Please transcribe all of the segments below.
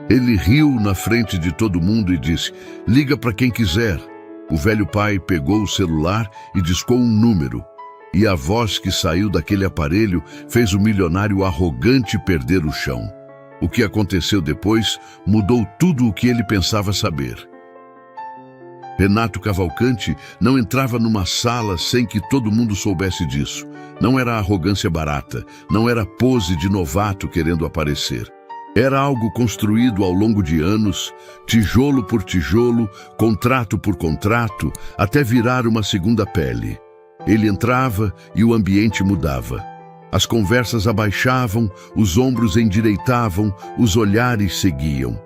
Ele riu na frente de todo mundo e disse: "Liga para quem quiser." O velho pai pegou o celular e discou um número. E a voz que saiu daquele aparelho fez o milionário arrogante perder o chão. O que aconteceu depois mudou tudo o que ele pensava saber. Renato Cavalcante não entrava numa sala sem que todo mundo soubesse disso. Não era arrogância barata, não era pose de novato querendo aparecer. Era algo construído ao longo de anos, tijolo por tijolo, contrato por contrato, até virar uma segunda pele. Ele entrava e o ambiente mudava. As conversas abaixavam, os ombros endireitavam, os olhares seguiam.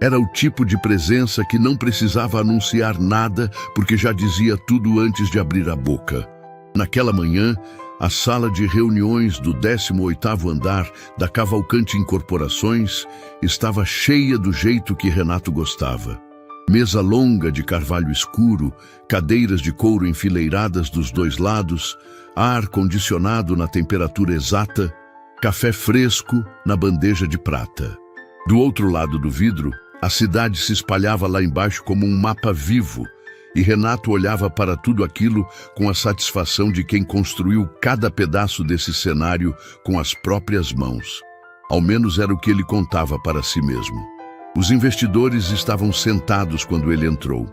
Era o tipo de presença que não precisava anunciar nada, porque já dizia tudo antes de abrir a boca. Naquela manhã, a sala de reuniões do 18º andar da Cavalcante Incorporações estava cheia do jeito que Renato gostava. Mesa longa de carvalho escuro, cadeiras de couro enfileiradas dos dois lados, ar condicionado na temperatura exata, café fresco na bandeja de prata. Do outro lado do vidro, a cidade se espalhava lá embaixo como um mapa vivo, e Renato olhava para tudo aquilo com a satisfação de quem construiu cada pedaço desse cenário com as próprias mãos. Ao menos era o que ele contava para si mesmo. Os investidores estavam sentados quando ele entrou.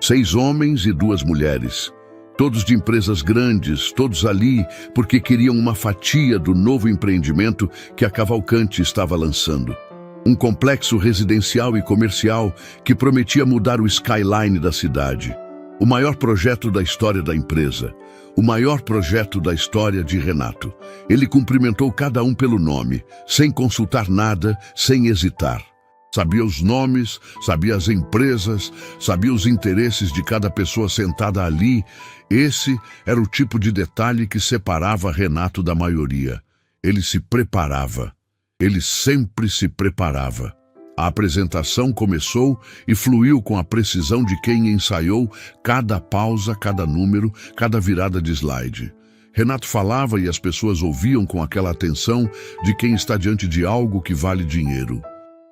6 homens e 2 mulheres. Todos de empresas grandes, todos ali porque queriam uma fatia do novo empreendimento que a Cavalcante estava lançando. Um complexo residencial e comercial que prometia mudar o skyline da cidade. O maior projeto da história da empresa. O maior projeto da história de Renato. Ele cumprimentou cada um pelo nome, sem consultar nada, sem hesitar. Sabia os nomes, sabia as empresas, sabia os interesses de cada pessoa sentada ali. Esse era o tipo de detalhe que separava Renato da maioria. Ele se preparava. Ele sempre se preparava. A apresentação começou e fluiu com a precisão de quem ensaiou cada pausa, cada número, cada virada de slide. Renato falava e as pessoas ouviam com aquela atenção de quem está diante de algo que vale dinheiro.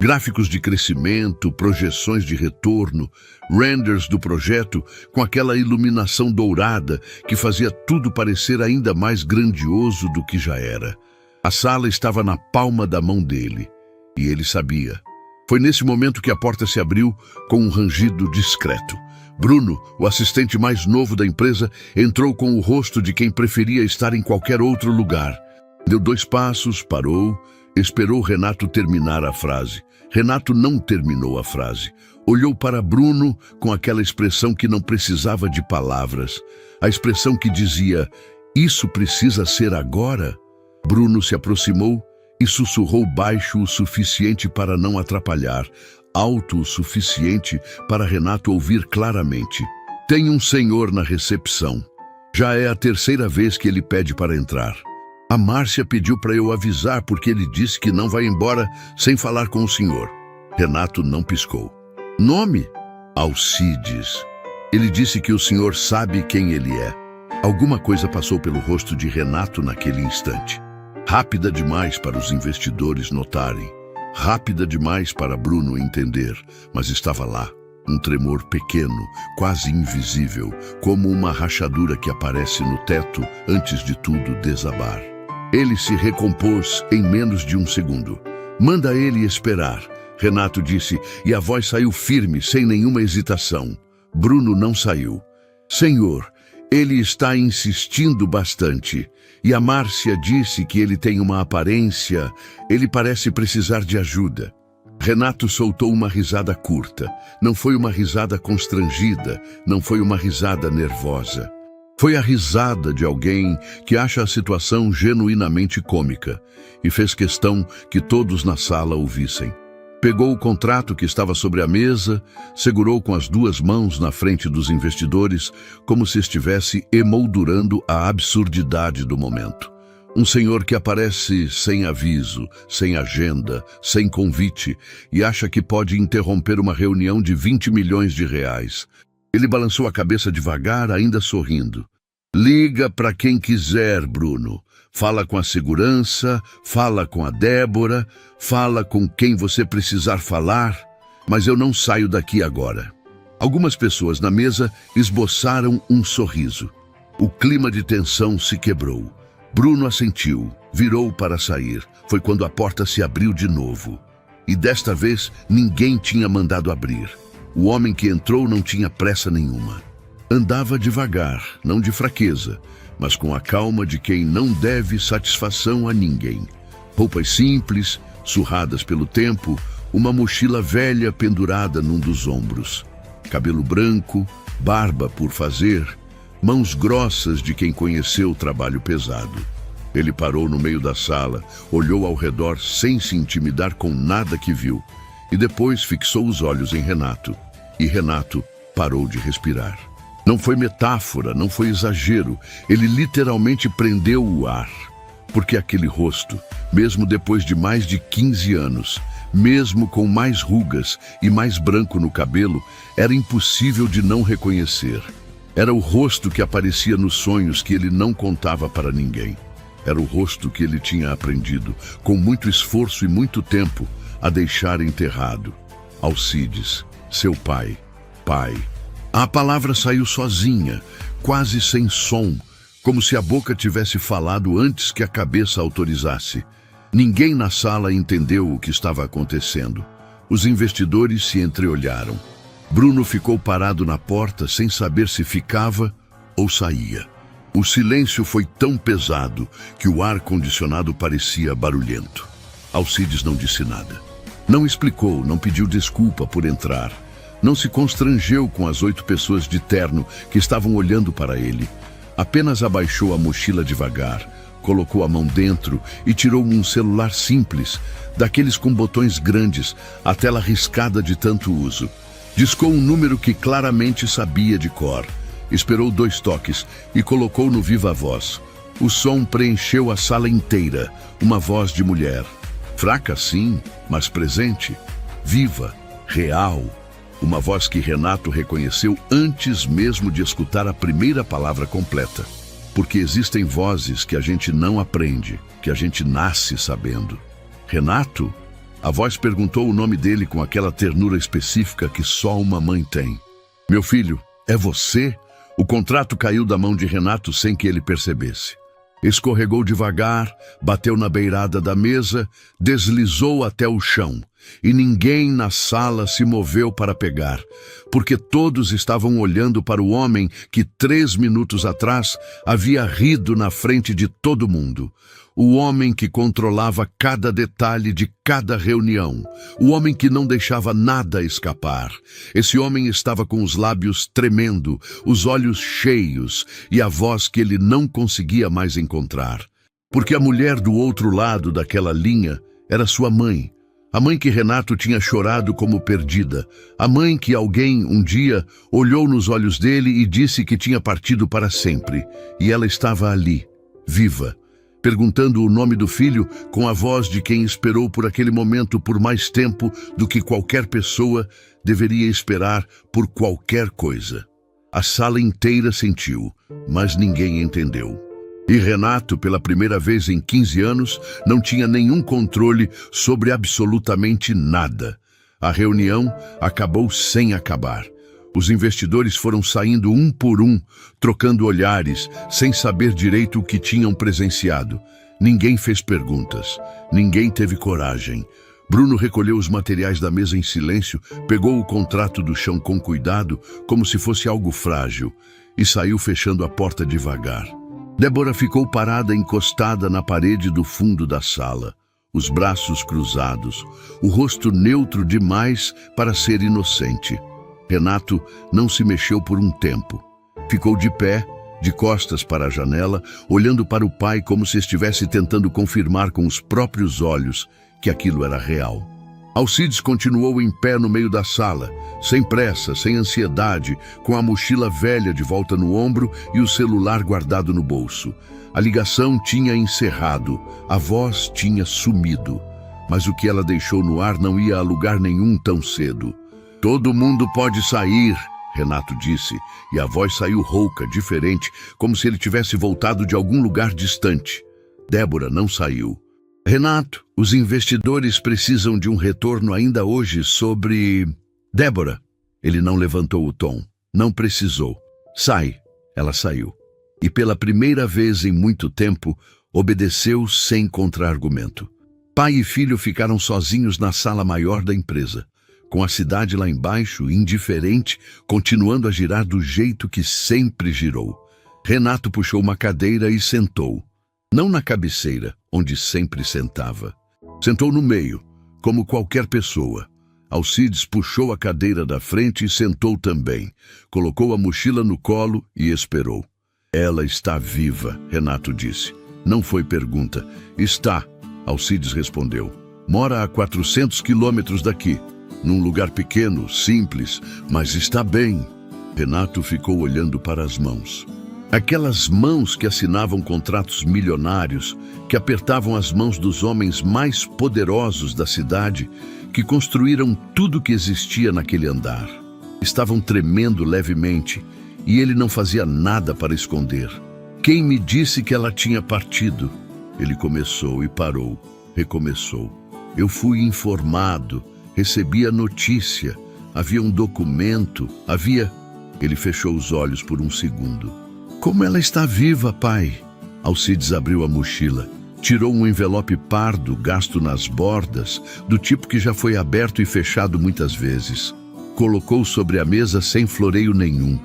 Gráficos de crescimento, projeções de retorno, renders do projeto com aquela iluminação dourada que fazia tudo parecer ainda mais grandioso do que já era. A sala estava na palma da mão dele, e ele sabia. Foi nesse momento que a porta se abriu com um rangido discreto. Bruno, o assistente mais novo da empresa, entrou com o rosto de quem preferia estar em qualquer outro lugar. Deu 2 passos, parou, esperou Renato terminar a frase. Renato não terminou a frase. Olhou para Bruno com aquela expressão que não precisava de palavras. A expressão que dizia: "Isso precisa ser agora?" Bruno se aproximou e sussurrou baixo o suficiente para não atrapalhar, alto o suficiente para Renato ouvir claramente. "Tem um senhor na recepção. Já é a 3ª vez que ele pede para entrar. A Márcia pediu para eu avisar porque ele disse que não vai embora sem falar com o senhor." Renato não piscou. "Nome?" "Alcides. Ele disse que o senhor sabe quem ele é." Alguma coisa passou pelo rosto de Renato naquele instante. Rápida demais para os investidores notarem. Rápida demais para Bruno entender, mas estava lá. Um tremor pequeno, quase invisível, como uma rachadura que aparece no teto antes de tudo desabar. Ele se recompôs em menos de 1 segundo. "Manda ele esperar", Renato disse, e a voz saiu firme, sem nenhuma hesitação. Bruno não saiu. "Senhor, ele está insistindo bastante. E a Márcia disse que ele tem uma aparência, ele parece precisar de ajuda." Renato soltou uma risada curta. Não foi uma risada constrangida, não foi uma risada nervosa. Foi a risada de alguém que acha a situação genuinamente cômica e fez questão que todos na sala ouvissem. Pegou o contrato que estava sobre a mesa, segurou com as 2 mãos na frente dos investidores, como se estivesse emoldurando a absurdidade do momento. Um senhor que aparece sem aviso, sem agenda, sem convite, e acha que pode interromper uma reunião de 20 milhões de reais. Ele balançou a cabeça devagar, ainda sorrindo. "Liga para quem quiser, Bruno. Fala com a segurança, fala com a Débora, fala com quem você precisar falar, mas eu não saio daqui agora. Algumas pessoas na mesa esboçaram um sorriso. O clima de tensão se quebrou. Bruno assentiu, virou para sair. Foi quando a porta se abriu de novo. E desta vez ninguém tinha mandado abrir. O homem que entrou não tinha pressa nenhuma. Andava devagar, não de fraqueza, mas com a calma de quem não deve satisfação a ninguém. Roupas simples, surradas pelo tempo, uma mochila velha pendurada num dos ombros. Cabelo branco, barba por fazer, mãos grossas de quem conheceu o trabalho pesado. Ele parou no meio da sala, olhou ao redor sem se intimidar com nada que viu, e depois fixou os olhos em Renato. E Renato parou de respirar. Não foi metáfora, não foi exagero. Ele literalmente prendeu o ar. Porque aquele rosto, mesmo depois de mais de 15 anos, mesmo com mais rugas e mais branco no cabelo, era impossível de não reconhecer. Era o rosto que aparecia nos sonhos que ele não contava para ninguém. Era o rosto que ele tinha aprendido, com muito esforço e muito tempo, a deixar enterrado. Alcides, seu pai. Pai. A palavra saiu sozinha, quase sem som, como se a boca tivesse falado antes que a cabeça autorizasse. Ninguém na sala entendeu o que estava acontecendo. Os investidores se entreolharam. Bruno ficou parado na porta sem saber se ficava ou saía. O silêncio foi tão pesado que o ar-condicionado parecia barulhento. Alcides não disse nada. Não explicou, não pediu desculpa por entrar. Não se constrangeu com as 8 pessoas de terno que estavam olhando para ele. Apenas abaixou a mochila devagar, colocou a mão dentro e tirou um celular simples, daqueles com botões grandes, a tela riscada de tanto uso. Discou um número que claramente sabia de cor. Esperou 2 toques e colocou no viva voz. O som preencheu a sala inteira, uma voz de mulher. Fraca sim, mas presente. Viva, real. Uma voz que Renato reconheceu antes mesmo de escutar a primeira palavra completa. Porque existem vozes que a gente não aprende, que a gente nasce sabendo. Renato? A voz perguntou o nome dele com aquela ternura específica que só uma mãe tem. Meu filho, é você? O contrato caiu da mão de Renato sem que ele percebesse. Escorregou devagar, bateu na beirada da mesa, deslizou até o chão. E ninguém na sala se moveu para pegar, porque todos estavam olhando para o homem que 3 minutos atrás havia rido na frente de todo mundo. O homem que controlava cada detalhe de cada reunião. O homem que não deixava nada escapar. Esse homem estava com os lábios tremendo, os olhos cheios e a voz que ele não conseguia mais encontrar. Porque a mulher do outro lado daquela linha era sua mãe. A mãe que Renato tinha chorado como perdida. A mãe que alguém, um dia, olhou nos olhos dele e disse que tinha partido para sempre. E ela estava ali, viva, perguntando o nome do filho com a voz de quem esperou por aquele momento por mais tempo do que qualquer pessoa deveria esperar por qualquer coisa. A sala inteira sentiu, mas ninguém entendeu. E Renato, pela primeira vez em 15 anos, não tinha nenhum controle sobre absolutamente nada. A reunião acabou sem acabar. Os investidores foram saindo um por um, trocando olhares, sem saber direito o que tinham presenciado. Ninguém fez perguntas. Ninguém teve coragem. Bruno recolheu os materiais da mesa em silêncio, pegou o contrato do chão com cuidado, como se fosse algo frágil, e saiu fechando a porta devagar. Débora ficou parada encostada na parede do fundo da sala, os braços cruzados, o rosto neutro demais para ser inocente. Renato não se mexeu por um tempo. Ficou de pé, de costas para a janela, olhando para o pai como se estivesse tentando confirmar com os próprios olhos que aquilo era real. Alcides continuou em pé no meio da sala, sem pressa, sem ansiedade, com a mochila velha de volta no ombro e o celular guardado no bolso. A ligação tinha encerrado, a voz tinha sumido, mas o que ela deixou no ar não ia a lugar nenhum tão cedo. Todo mundo pode sair, Renato disse, e a voz saiu rouca, diferente, como se ele tivesse voltado de algum lugar distante. Débora não saiu. Renato, os investidores precisam de um retorno ainda hoje sobre... Débora. Ele não levantou o tom. Não precisou. Sai. Ela saiu. E pela primeira vez em muito tempo, obedeceu sem contra-argumento. Pai e filho ficaram sozinhos na sala maior da empresa, com a cidade lá embaixo, indiferente, continuando a girar do jeito que sempre girou. Renato puxou uma cadeira e sentou. Não na cabeceira, onde sempre sentava. Sentou no meio, como qualquer pessoa. Alcides puxou a cadeira da frente e sentou também. Colocou a mochila no colo e esperou. Ela está viva, Renato disse. Não foi pergunta. Está, Alcides respondeu. Mora a 400 quilômetros daqui, num lugar pequeno, simples, mas está bem. Renato ficou olhando para as mãos. Aquelas mãos que assinavam contratos milionários, que apertavam as mãos dos homens mais poderosos da cidade, que construíram tudo que existia naquele andar. Estavam tremendo levemente, e ele não fazia nada para esconder. Quem me disse que ela tinha partido? Ele começou e parou, recomeçou. Eu fui informado, recebi a notícia, havia um documento, havia... Ele fechou os olhos por um segundo. Como ela está viva, pai? Alcides abriu a mochila. Tirou um envelope pardo, gasto nas bordas, do tipo que já foi aberto e fechado muitas vezes. Colocou sobre a mesa sem floreio nenhum.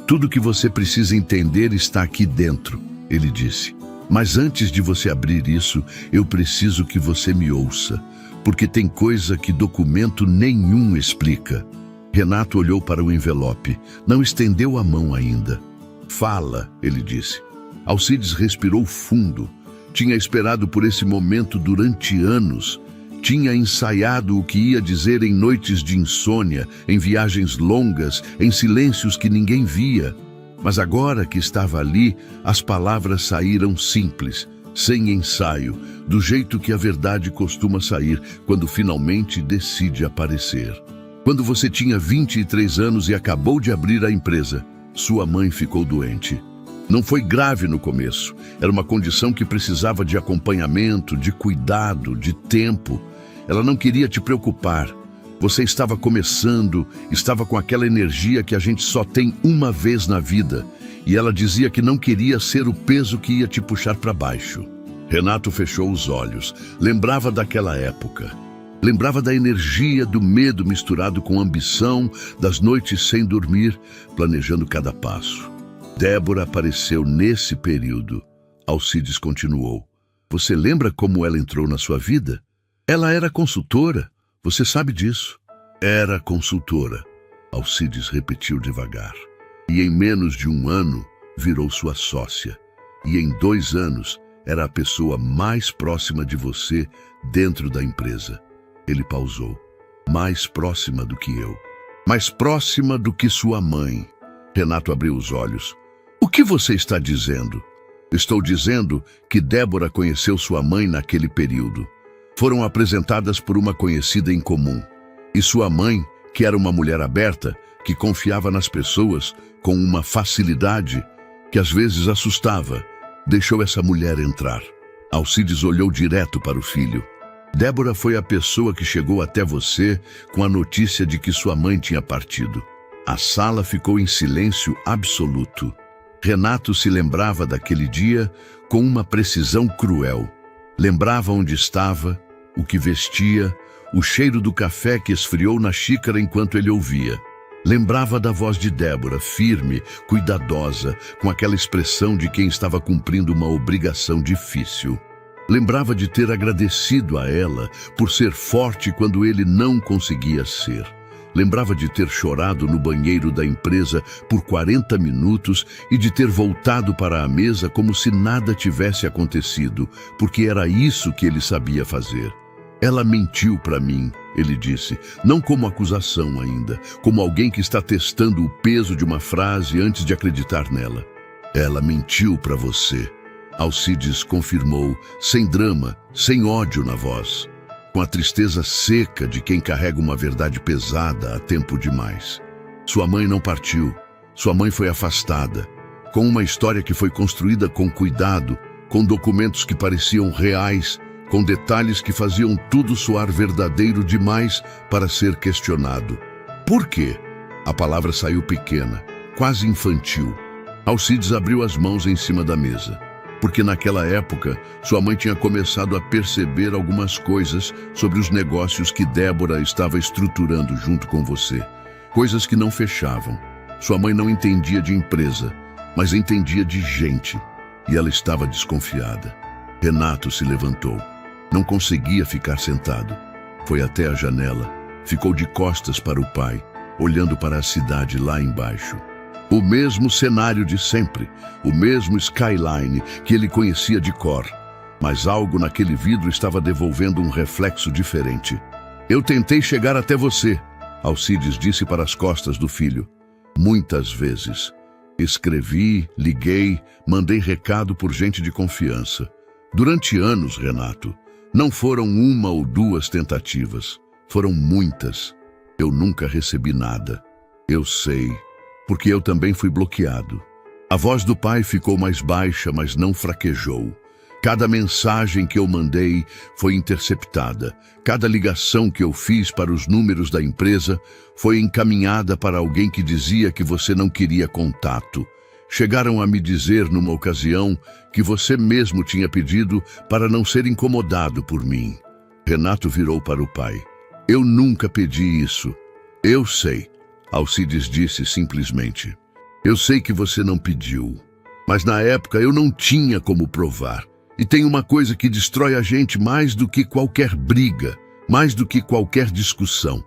Tudo que você precisa entender está aqui dentro, ele disse. Mas antes de você abrir isso, eu preciso que você me ouça, porque tem coisa que documento nenhum explica. Renato olhou para o envelope, não estendeu a mão ainda. Fala, ele disse. Alcides respirou fundo. Tinha esperado por esse momento durante anos. Tinha ensaiado o que ia dizer em noites de insônia, em viagens longas, em silêncios que ninguém via. Mas agora que estava ali, as palavras saíram simples, sem ensaio, do jeito que a verdade costuma sair quando finalmente decide aparecer. Quando você tinha 23 anos e acabou de abrir a empresa, sua mãe ficou doente. Não foi grave no começo. Era uma condição que precisava de acompanhamento, de cuidado, de tempo. Ela não queria te preocupar. Você estava começando, estava com aquela energia que a gente só tem uma vez na vida. E ela dizia que não queria ser o peso que ia te puxar para baixo. Renato fechou os olhos. Lembrava daquela época. Lembrava da energia, do medo misturado com ambição, das noites sem dormir, planejando cada passo. Débora apareceu nesse período. Alcides continuou. Você lembra como ela entrou na sua vida? Ela era consultora. Você sabe disso. Era consultora. Alcides repetiu devagar. E em menos de um ano, virou sua sócia. E em 2 anos, era a pessoa mais próxima de você dentro da empresa. Ele pausou. Mais próxima do que eu. Mais próxima do que sua mãe. Renato abriu os olhos. O que você está dizendo? Estou dizendo que Débora conheceu sua mãe naquele período. Foram apresentadas por uma conhecida em comum. E sua mãe, que era uma mulher aberta, que confiava nas pessoas com uma facilidade que às vezes assustava, deixou essa mulher entrar. Alcides olhou direto para o filho. Débora foi a pessoa que chegou até você com a notícia de que sua mãe tinha partido. A sala ficou em silêncio absoluto. Renato se lembrava daquele dia com uma precisão cruel. Lembrava onde estava, o que vestia, o cheiro do café que esfriou na xícara enquanto ele ouvia. Lembrava da voz de Débora, firme, cuidadosa, com aquela expressão de quem estava cumprindo uma obrigação difícil. Lembrava de ter agradecido a ela por ser forte quando ele não conseguia ser. Lembrava de ter chorado no banheiro da empresa por 40 minutos e de ter voltado para a mesa como se nada tivesse acontecido, porque era isso que ele sabia fazer. Ela mentiu para mim, ele disse, não como acusação ainda, como alguém que está testando o peso de uma frase antes de acreditar nela. Ela mentiu para você. Alcides confirmou, sem drama, sem ódio na voz, com a tristeza seca de quem carrega uma verdade pesada há tempo demais. Sua mãe não partiu, sua mãe foi afastada, com uma história que foi construída com cuidado, com documentos que pareciam reais, com detalhes que faziam tudo soar verdadeiro demais para ser questionado. Por quê? A palavra saiu pequena, quase infantil. Alcides abriu as mãos em cima da mesa, porque naquela época sua mãe tinha começado a perceber algumas coisas sobre os negócios que Débora estava estruturando junto com você. Coisas que não fechavam. Sua mãe não entendia de empresa, mas entendia de gente, e ela estava desconfiada. Renato se levantou. Não conseguia ficar sentado. Foi até a janela, ficou de costas para o pai, olhando para a cidade lá embaixo. O mesmo cenário de sempre, o mesmo skyline que ele conhecia de cor. Mas algo naquele vidro estava devolvendo um reflexo diferente. Eu tentei chegar até você, Alcides disse para as costas do filho. Muitas vezes. Escrevi, liguei, mandei recado por gente de confiança. Durante anos, Renato, não foram uma ou duas tentativas. Foram muitas. Eu nunca recebi nada. Eu sei, porque eu também fui bloqueado. A voz do pai ficou mais baixa, mas não fraquejou. Cada mensagem que eu mandei foi interceptada. Cada ligação que eu fiz para os números da empresa foi encaminhada para alguém que dizia que você não queria contato. Chegaram a me dizer numa ocasião que você mesmo tinha pedido para não ser incomodado por mim. Renato virou para o pai. Eu nunca pedi isso. Eu sei, Alcides disse simplesmente. Eu sei que você não pediu, mas na época eu não tinha como provar. E tem uma coisa que destrói a gente mais do que qualquer briga, mais do que qualquer discussão.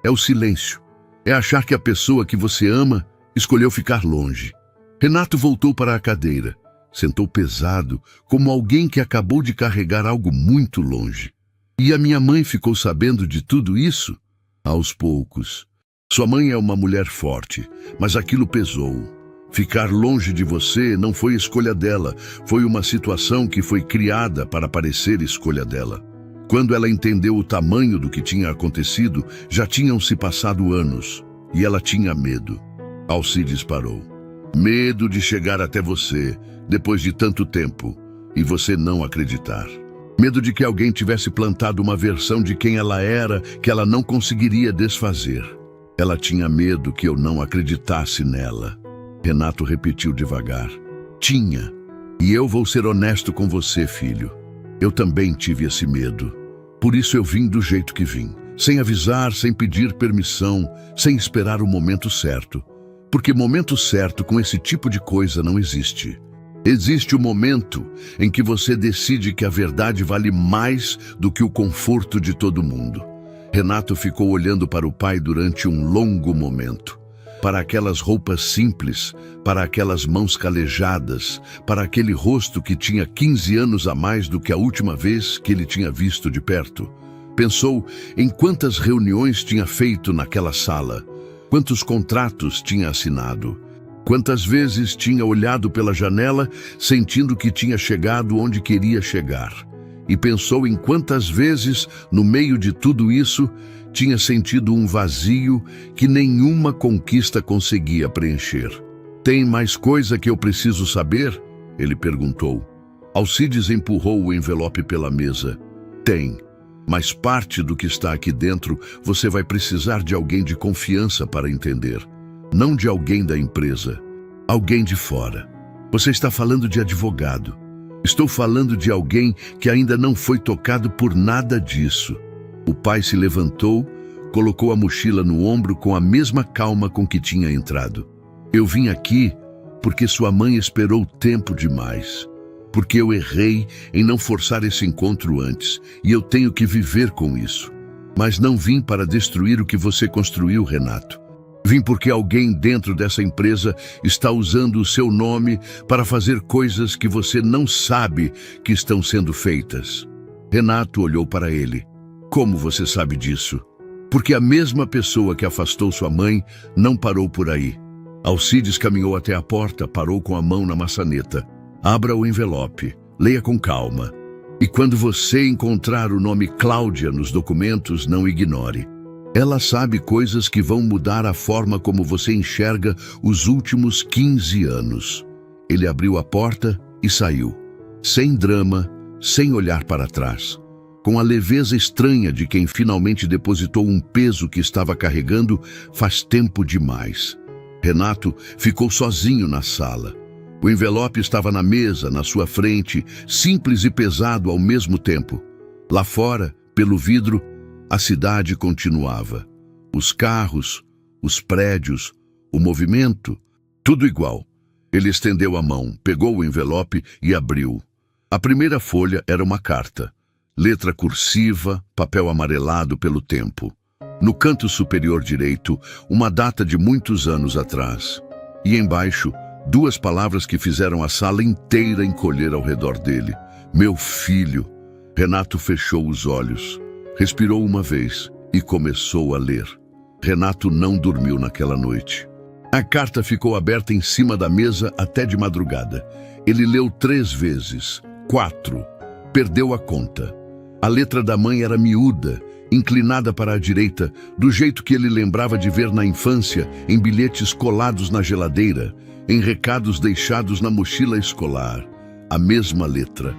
É o silêncio. É achar que a pessoa que você ama escolheu ficar longe. Renato voltou para a cadeira. Sentou pesado, como alguém que acabou de carregar algo muito longe. E a minha mãe ficou sabendo de tudo isso? Aos poucos. Sua mãe é uma mulher forte, mas aquilo pesou. Ficar longe de você não foi escolha dela, foi uma situação que foi criada para parecer escolha dela. Quando ela entendeu o tamanho do que tinha acontecido, já tinham se passado anos, e ela tinha medo. Alcides parou. Medo de chegar até você, depois de tanto tempo, e você não acreditar. Medo de que alguém tivesse plantado uma versão de quem ela era que ela não conseguiria desfazer. Ela tinha medo que eu não acreditasse nela. Renato repetiu devagar. Tinha. E eu vou ser honesto com você, filho. Eu também tive esse medo. Por isso eu vim do jeito que vim. Sem avisar, sem pedir permissão, sem esperar o momento certo. Porque momento certo com esse tipo de coisa não existe. Existe o momento em que você decide que a verdade vale mais do que o conforto de todo mundo. Renato ficou olhando para o pai durante um longo momento. Para aquelas roupas simples, para aquelas mãos calejadas, para aquele rosto que tinha 15 anos a mais do que a última vez que ele tinha visto de perto. Pensou em quantas reuniões tinha feito naquela sala, quantos contratos tinha assinado, quantas vezes tinha olhado pela janela sentindo que tinha chegado onde queria chegar. E pensou em quantas vezes, no meio de tudo isso, tinha sentido um vazio que nenhuma conquista conseguia preencher. Tem mais coisa que eu preciso saber? Ele perguntou. Alcides empurrou o envelope pela mesa. Tem, mas parte do que está aqui dentro você vai precisar de alguém de confiança para entender. Não de alguém da empresa, alguém de fora. Você está falando de advogado. Estou falando de alguém que ainda não foi tocado por nada disso. O pai se levantou, colocou a mochila no ombro com a mesma calma com que tinha entrado. Eu vim aqui porque sua mãe esperou tempo demais. Porque eu errei em não forçar esse encontro antes, e eu tenho que viver com isso. Mas não vim para destruir o que você construiu, Renato. Vim porque alguém dentro dessa empresa está usando o seu nome para fazer coisas que você não sabe que estão sendo feitas. Renato olhou para ele. Como você sabe disso? Porque a mesma pessoa que afastou sua mãe não parou por aí. Alcides caminhou até a porta, parou com a mão na maçaneta. Abra o envelope, leia com calma. E quando você encontrar o nome Cláudia nos documentos, não ignore. Ela sabe coisas que vão mudar a forma como você enxerga os últimos 15 anos. Ele abriu a porta e saiu. sem drama, sem olhar para trás, com a leveza estranha de quem finalmente depositou um peso que estava carregando faz tempo demais. Renato ficou sozinho na sala. O envelope estava na mesa, na sua frente, simples e pesado ao mesmo tempo. Lá fora, pelo vidro, a cidade continuava. Os carros, os prédios, o movimento, tudo igual. Ele estendeu a mão, pegou o envelope e abriu. A primeira folha era uma carta. Letra cursiva, papel amarelado pelo tempo. No canto superior direito, uma data de muitos anos atrás. E embaixo, duas palavras que fizeram a sala inteira encolher ao redor dele. Meu filho. Renato fechou os olhos, respirou uma vez e começou a ler. Renato não dormiu naquela noite. A carta ficou aberta em cima da mesa até de madrugada. Ele leu 3 vezes, 4. Perdeu a conta. A letra da mãe era miúda, inclinada para a direita, do jeito que ele lembrava de ver na infância, em bilhetes colados na geladeira, em recados deixados na mochila escolar. A mesma letra,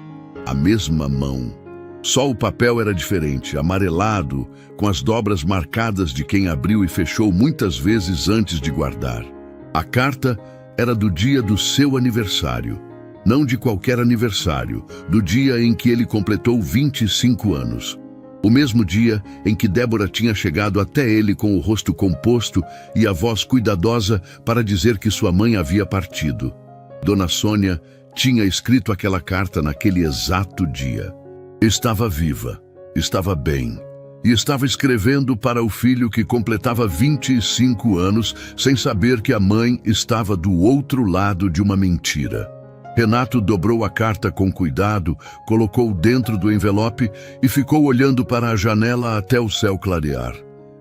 a mesma mão. Só o papel era diferente, amarelado, com as dobras marcadas de quem abriu e fechou muitas vezes antes de guardar. A carta era do dia do seu aniversário. Não de qualquer aniversário, do dia em que ele completou 25 anos. O mesmo dia em que Débora tinha chegado até ele com o rosto composto e a voz cuidadosa para dizer que sua mãe havia partido. Dona Sônia tinha escrito aquela carta naquele exato dia. Estava viva, estava bem, e estava escrevendo para o filho que completava 25 anos sem saber que a mãe estava do outro lado de uma mentira. Renato dobrou a carta com cuidado, colocou dentro do envelope e ficou olhando para a janela até o céu clarear.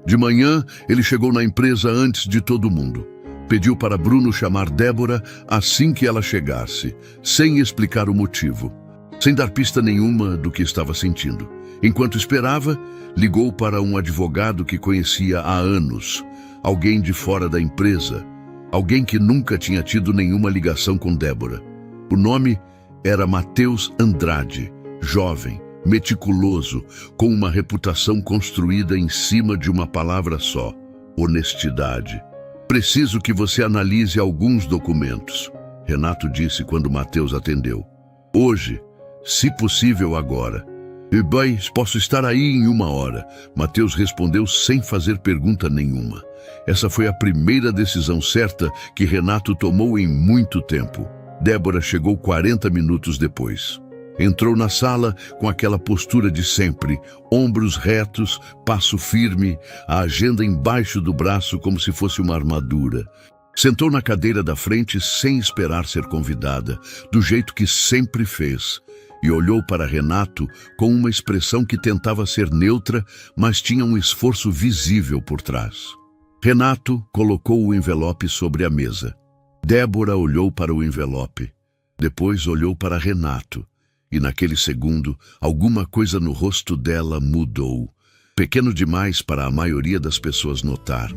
De manhã, ele chegou na empresa antes de todo mundo. Pediu para Bruno chamar Débora assim que ela chegasse, sem explicar o motivo, sem dar pista nenhuma do que estava sentindo. Enquanto esperava, ligou para um advogado que conhecia há anos, alguém de fora da empresa, alguém que nunca tinha tido nenhuma ligação com Débora. O nome era Matheus Andrade, jovem, meticuloso, com uma reputação construída em cima de uma palavra só: honestidade. Preciso que você analise alguns documentos, Renato disse quando Matheus atendeu. Hoje, se possível agora. E bem, posso estar aí em 1 hora, Matheus respondeu sem fazer pergunta nenhuma. Essa foi a primeira decisão certa que Renato tomou em muito tempo. Débora chegou 40 minutos depois. Entrou na sala com aquela postura de sempre, ombros retos, passo firme, a agenda embaixo do braço como se fosse uma armadura. Sentou na cadeira da frente sem esperar ser convidada, do jeito que sempre fez, e olhou para Renato com uma expressão que tentava ser neutra, mas tinha um esforço visível por trás. Renato colocou o envelope sobre a mesa. Débora olhou para o envelope, depois olhou para Renato, e naquele segundo, alguma coisa no rosto dela mudou. Pequeno demais para a maioria das pessoas notar,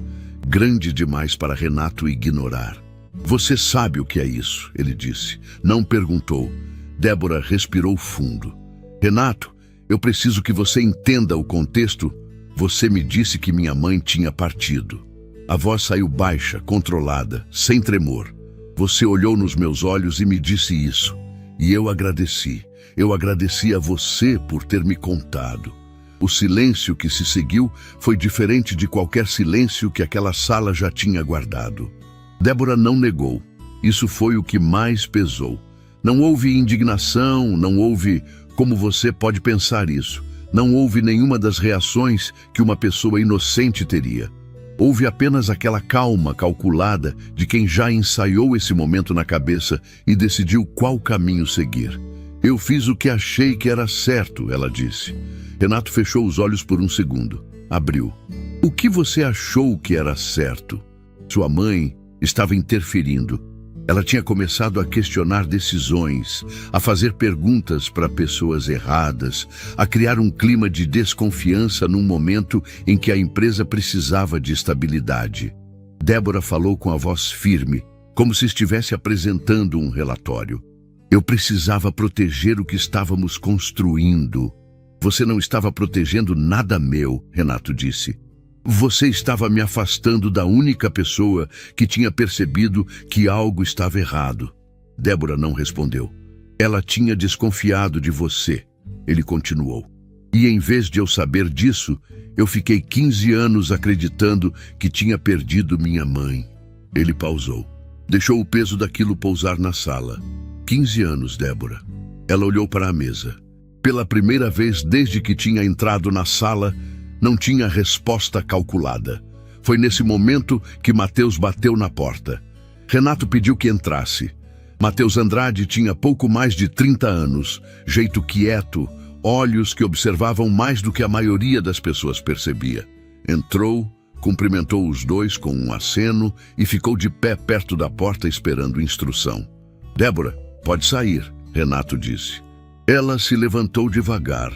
grande demais para Renato ignorar. Você sabe o que é isso, ele disse. Não perguntou. Débora respirou fundo. Renato, eu preciso que você entenda o contexto. Você me disse que minha mãe tinha partido. A voz saiu baixa, controlada, sem tremor. Você olhou nos meus olhos e me disse isso. E eu agradeci. Eu agradeci a você por ter me contado. O silêncio que se seguiu foi diferente de qualquer silêncio que aquela sala já tinha guardado. Débora não negou. Isso foi o que mais pesou. Não houve indignação, não houve como você pode pensar isso. Não houve nenhuma das reações que uma pessoa inocente teria. Houve apenas aquela calma calculada de quem já ensaiou esse momento na cabeça e decidiu qual caminho seguir. Eu fiz o que achei que era certo, ela disse. Renato fechou os olhos por um segundo. Abriu. O que você achou que era certo? Sua mãe estava interferindo. Ela tinha começado a questionar decisões, a fazer perguntas para pessoas erradas, a criar um clima de desconfiança num momento em que a empresa precisava de estabilidade. Débora falou com a voz firme, como se estivesse apresentando um relatório. Eu precisava proteger o que estávamos construindo. Você não estava protegendo nada meu, Renato disse. Você estava me afastando da única pessoa que tinha percebido que algo estava errado. Débora não respondeu. Ela tinha desconfiado de você, ele continuou. E em vez de eu saber disso, eu fiquei 15 anos acreditando que tinha perdido minha mãe. Ele pausou. Deixou o peso daquilo pousar na sala. 15 anos, Débora. Ela olhou para a mesa. Pela primeira vez desde que tinha entrado na sala, não tinha resposta calculada. Foi nesse momento que Matheus bateu na porta. Renato pediu que entrasse. Matheus Andrade tinha pouco mais de 30 anos, jeito quieto, olhos que observavam mais do que a maioria das pessoas percebia. Entrou, cumprimentou os dois com um aceno e ficou de pé perto da porta esperando instrução. Débora, pode sair, Renato disse. Ela se levantou devagar,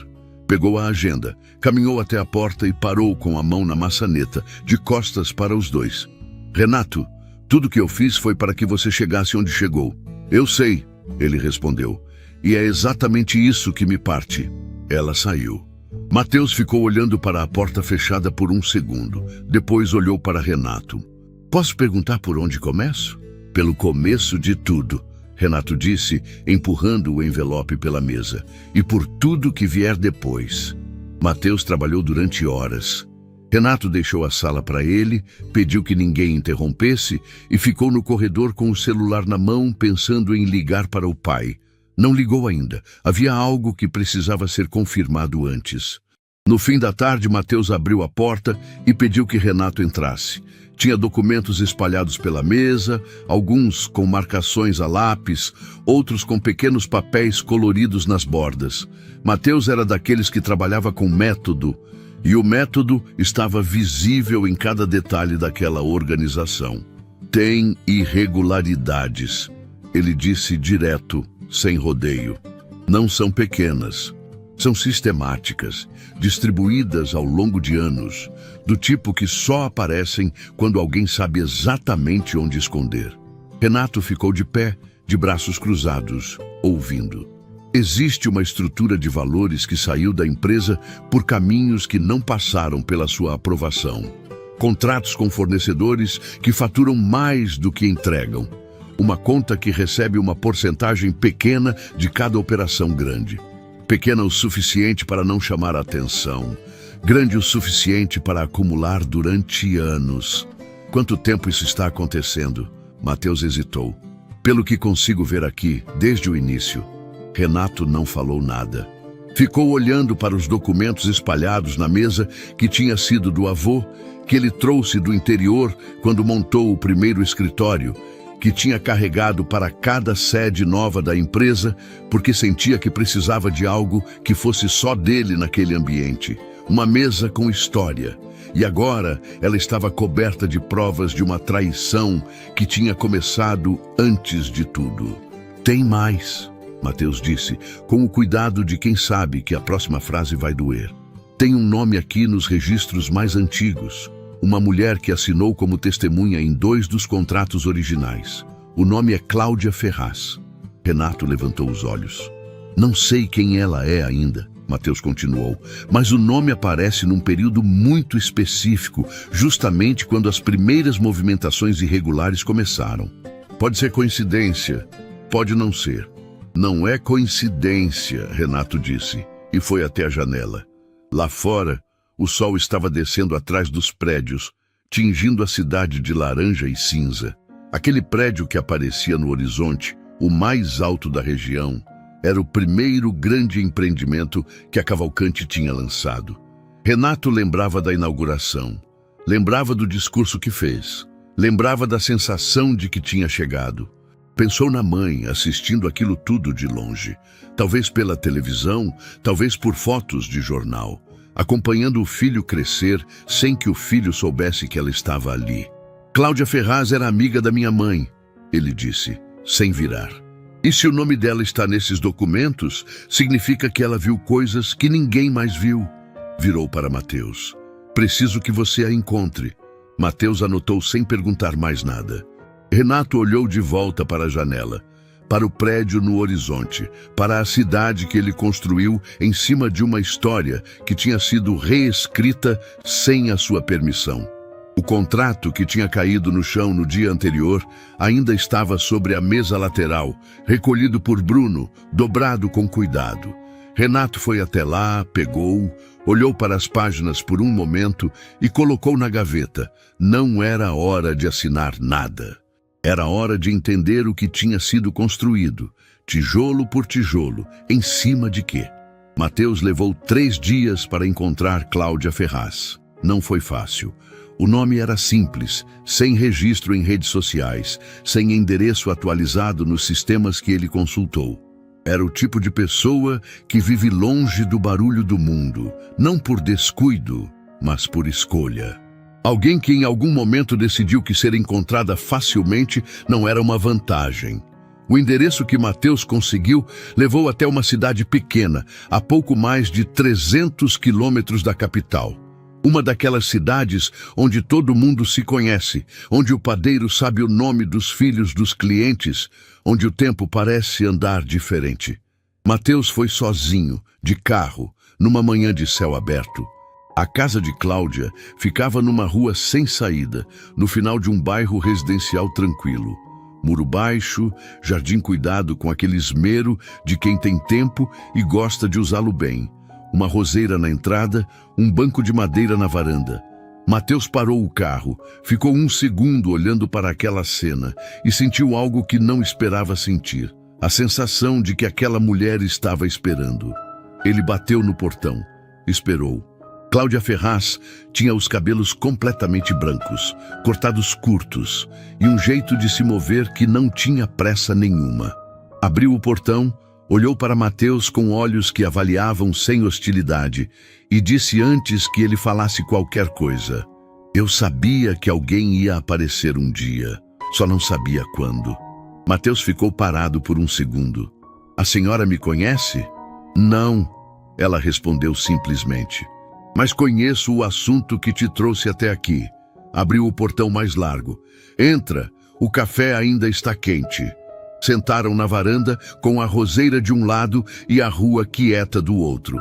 pegou a agenda, caminhou até a porta e parou com a mão na maçaneta, de costas para os dois. Renato, tudo que eu fiz foi para que você chegasse onde chegou. Eu sei, ele respondeu, e é exatamente isso que me parte. Ela saiu. Matheus ficou olhando para a porta fechada por um segundo, depois olhou para Renato. Posso perguntar por onde começo? Pelo começo de tudo, Renato disse, empurrando o envelope pela mesa, e por tudo que vier depois. Matheus trabalhou durante horas. Renato deixou a sala para ele, pediu que ninguém interrompesse e ficou no corredor com o celular na mão, pensando em ligar para o pai. Não ligou ainda. Havia algo que precisava ser confirmado antes. No fim da tarde, Matheus abriu a porta e pediu que Renato entrasse. Tinha documentos espalhados pela mesa, alguns com marcações a lápis, outros com pequenos papéis coloridos nas bordas. Matheus era daqueles que trabalhava com método, e o método estava visível em cada detalhe daquela organização. Tem irregularidades, ele disse direto, sem rodeio. Não são pequenas, são sistemáticas, distribuídas ao longo de anos, do tipo que só aparecem quando alguém sabe exatamente onde esconder. Renato ficou de pé, de braços cruzados, ouvindo. Existe uma estrutura de valores que saiu da empresa por caminhos que não passaram pela sua aprovação. Contratos com fornecedores que faturam mais do que entregam. Uma conta que recebe uma porcentagem pequena de cada operação grande. Pequena o suficiente para não chamar a atenção. Grande o suficiente para acumular durante anos. Quanto tempo isso está acontecendo? Matheus hesitou. Pelo que consigo ver aqui, desde o início. Renato não falou nada. Ficou olhando para os documentos espalhados na mesa que tinha sido do avô, que ele trouxe do interior quando montou o primeiro escritório, que tinha carregado para cada sede nova da empresa, porque sentia que precisava de algo que fosse só dele naquele ambiente. Uma mesa com história. E agora ela estava coberta de provas de uma traição que tinha começado antes de tudo. Tem mais, Matheus disse, com o cuidado de quem sabe que a próxima frase vai doer. Tem um nome aqui nos registros mais antigos. Uma mulher que assinou como testemunha em 2 dos contratos originais. O nome é Cláudia Ferraz. Renato levantou os olhos. Não sei quem ela é ainda, Matheus continuou, mas o nome aparece num período muito específico, justamente quando as primeiras movimentações irregulares começaram. Pode ser coincidência, pode não ser. Não é coincidência, Renato disse, e foi até a janela. Lá fora, o sol estava descendo atrás dos prédios, tingindo a cidade de laranja e cinza. Aquele prédio que aparecia no horizonte, o mais alto da região, era o primeiro grande empreendimento que a Cavalcante tinha lançado. Renato lembrava da inauguração, lembrava do discurso que fez, lembrava da sensação de que tinha chegado. Pensou na mãe assistindo aquilo tudo de longe, talvez pela televisão, talvez por fotos de jornal, acompanhando o filho crescer sem que o filho soubesse que ela estava ali. Cláudia Ferraz era amiga da minha mãe, ele disse, sem virar. E se o nome dela está nesses documentos, significa que ela viu coisas que ninguém mais viu. Virou para Matheus. Preciso que você a encontre. Matheus anotou sem perguntar mais nada. Renato olhou de volta para a janela. para o prédio no horizonte, para a cidade que ele construiu em cima de uma história que tinha sido reescrita sem a sua permissão. O contrato que tinha caído no chão no dia anterior ainda estava sobre a mesa lateral, recolhido por Bruno, dobrado com cuidado. Renato foi até lá, pegou, olhou para as páginas por um momento e colocou na gaveta. Não era hora de assinar nada. Era hora de entender o que tinha sido construído, tijolo por tijolo, em cima de quê? Mateus levou 3 dias para encontrar Cláudia Ferraz. Não foi fácil. O nome era simples, sem registro em redes sociais, sem endereço atualizado nos sistemas que ele consultou. Era o tipo de pessoa que vive longe do barulho do mundo, não por descuido, mas por escolha. Alguém que em algum momento decidiu que ser encontrada facilmente não era uma vantagem. O endereço que Mateus conseguiu levou até uma cidade pequena, a pouco mais de 300 quilômetros da capital. Uma daquelas cidades onde todo mundo se conhece, onde o padeiro sabe o nome dos filhos dos clientes, onde o tempo parece andar diferente. Mateus foi sozinho, de carro, numa manhã de céu aberto. A casa de Cláudia ficava numa rua sem saída, no final de um bairro residencial tranquilo. Muro baixo, jardim cuidado com aquele esmero de quem tem tempo e gosta de usá-lo bem. Uma roseira na entrada, um banco de madeira na varanda. Mateus parou o carro, ficou um segundo olhando para aquela cena e sentiu algo que não esperava sentir. A sensação de que aquela mulher estava esperando. Ele bateu no portão, esperou. Cláudia Ferraz tinha os cabelos completamente brancos, cortados curtos, e um jeito de se mover que não tinha pressa nenhuma. Abriu o portão, olhou para Mateus com olhos que avaliavam sem hostilidade e disse antes que ele falasse qualquer coisa: "Eu sabia que alguém ia aparecer um dia, só não sabia quando." Mateus ficou parado por um segundo. "A senhora me conhece?" "Não," ela respondeu simplesmente. "Mas conheço o assunto que te trouxe até aqui." Abriu o portão mais largo. "Entra, o café ainda está quente." Sentaram na varanda com a roseira de um lado e a rua quieta do outro.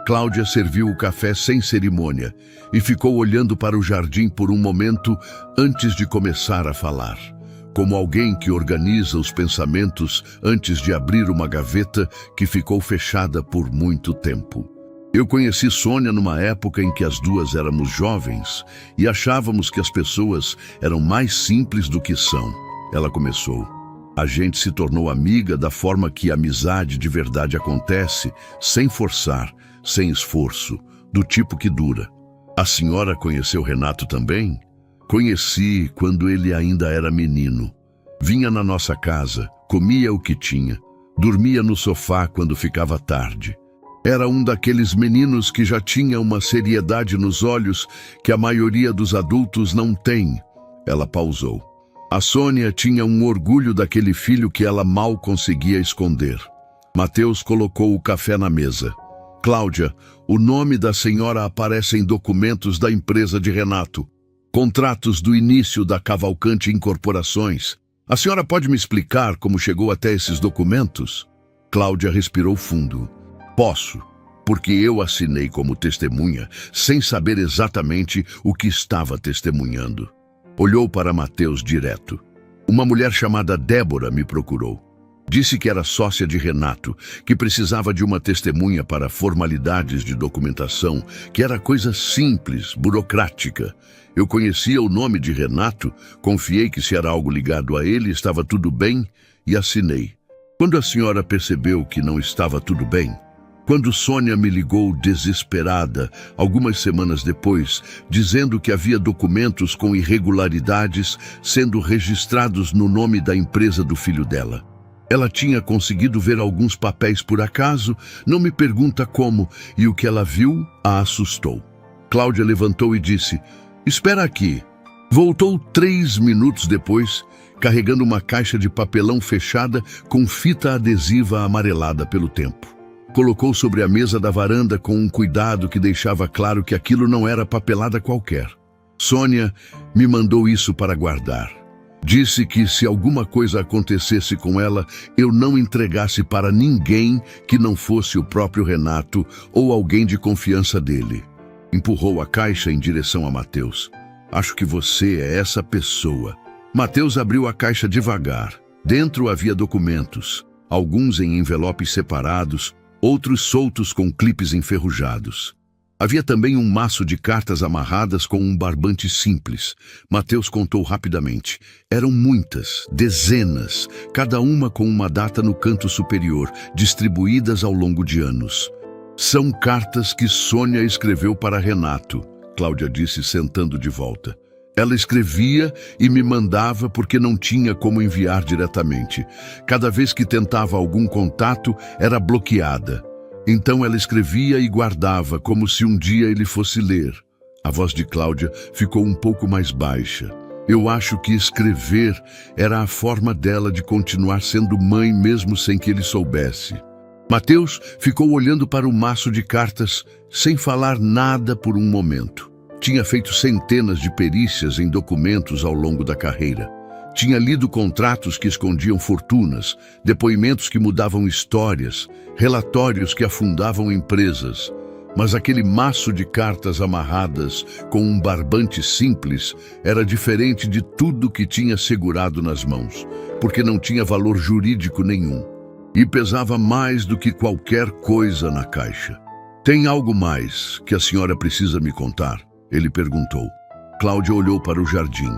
Cláudia serviu o café sem cerimônia e ficou olhando para o jardim por um momento antes de começar a falar, como alguém que organiza os pensamentos antes de abrir uma gaveta que ficou fechada por muito tempo. "Eu conheci Sônia numa época em que as duas éramos jovens e achávamos que as pessoas eram mais simples do que são." Ela começou. "A gente se tornou amiga da forma que a amizade de verdade acontece, sem forçar, sem esforço, do tipo que dura." "A senhora conheceu Renato também?" "Conheci quando ele ainda era menino. Vinha na nossa casa, comia o que tinha, dormia no sofá quando ficava tarde. Era um daqueles meninos que já tinha uma seriedade nos olhos que a maioria dos adultos não tem." Ela pausou. A Sônia tinha um orgulho daquele filho que ela mal conseguia esconder. Mateus colocou o café na mesa. "Cláudia, o nome da senhora aparece em documentos da empresa de Renato. Contratos do início da Cavalcante Incorporações. A senhora pode me explicar como chegou até esses documentos?" Cláudia respirou fundo. "Posso, porque eu assinei como testemunha, sem saber exatamente o que estava testemunhando." Olhou para Mateus direto. "Uma mulher chamada Débora me procurou. Disse que era sócia de Renato, que precisava de uma testemunha para formalidades de documentação, que era coisa simples, burocrática. Eu conhecia o nome de Renato, confiei que se era algo ligado a ele, estava tudo bem e assinei. Quando a senhora percebeu que não estava tudo bem, quando Sônia me ligou desesperada, algumas semanas depois, dizendo que havia documentos com irregularidades sendo registrados no nome da empresa do filho dela. Ela tinha conseguido ver alguns papéis por acaso, não me pergunta como, e o que ela viu a assustou." Cláudia levantou e disse: "Espera aqui." Voltou 3 minutos depois, carregando uma caixa de papelão fechada com fita adesiva amarelada pelo tempo. Colocou sobre a mesa da varanda com um cuidado que deixava claro que aquilo não era papelada qualquer. "Sônia me mandou isso para guardar. Disse que se alguma coisa acontecesse com ela, eu não entregasse para ninguém que não fosse o próprio Renato ou alguém de confiança dele. Empurrou a caixa em direção a Mateus. Acho que você é essa pessoa. Mateus abriu a caixa devagar. Dentro havia documentos, alguns em envelopes separados, outros soltos com clipes enferrujados. Havia também um maço de cartas amarradas com um barbante simples. Mateus contou rapidamente. Eram muitas, dezenas, cada uma com uma data no canto superior, distribuídas ao longo de anos. São cartas que Sônia escreveu para Renato, Cláudia disse sentando de volta. Ela escrevia e me mandava porque não tinha como enviar diretamente. Cada vez que tentava algum contato, era bloqueada. Então ela escrevia e guardava, como se um dia ele fosse ler. A voz de Cláudia ficou um pouco mais baixa. Eu acho que escrever era a forma dela de continuar sendo mãe mesmo sem que ele soubesse. Mateus ficou olhando para o maço de cartas sem falar nada por um momento. Tinha feito centenas de perícias em documentos ao longo da carreira. Tinha lido contratos que escondiam fortunas, depoimentos que mudavam histórias, relatórios que afundavam empresas. Mas aquele maço de cartas amarradas com um barbante simples era diferente de tudo que tinha segurado nas mãos, porque não tinha valor jurídico nenhum. E pesava mais do que qualquer coisa na caixa. Tem algo mais que a senhora precisa me contar? Ele perguntou. Cláudia olhou para o jardim.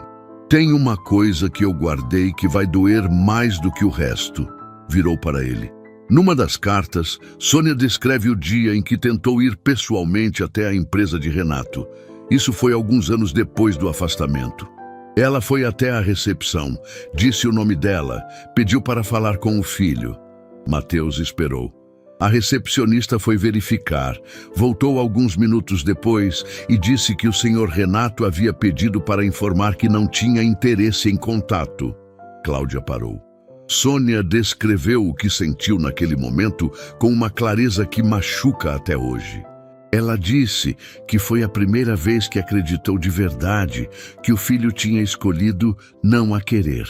Tem uma coisa que eu guardei que vai doer mais do que o resto. Virou para ele. Numa das cartas, Sônia descreve o dia em que tentou ir pessoalmente até a empresa de Renato. Isso foi alguns anos depois do afastamento. Ela foi até a recepção, disse o nome dela, pediu para falar com o filho. Mateus esperou. A recepcionista foi verificar, voltou alguns minutos depois e disse que o senhor Renato havia pedido para informar que não tinha interesse em contato. Cláudia parou. Sônia descreveu o que sentiu naquele momento com uma clareza que machuca até hoje. Ela disse que foi a primeira vez que acreditou de verdade que o filho tinha escolhido não a querer.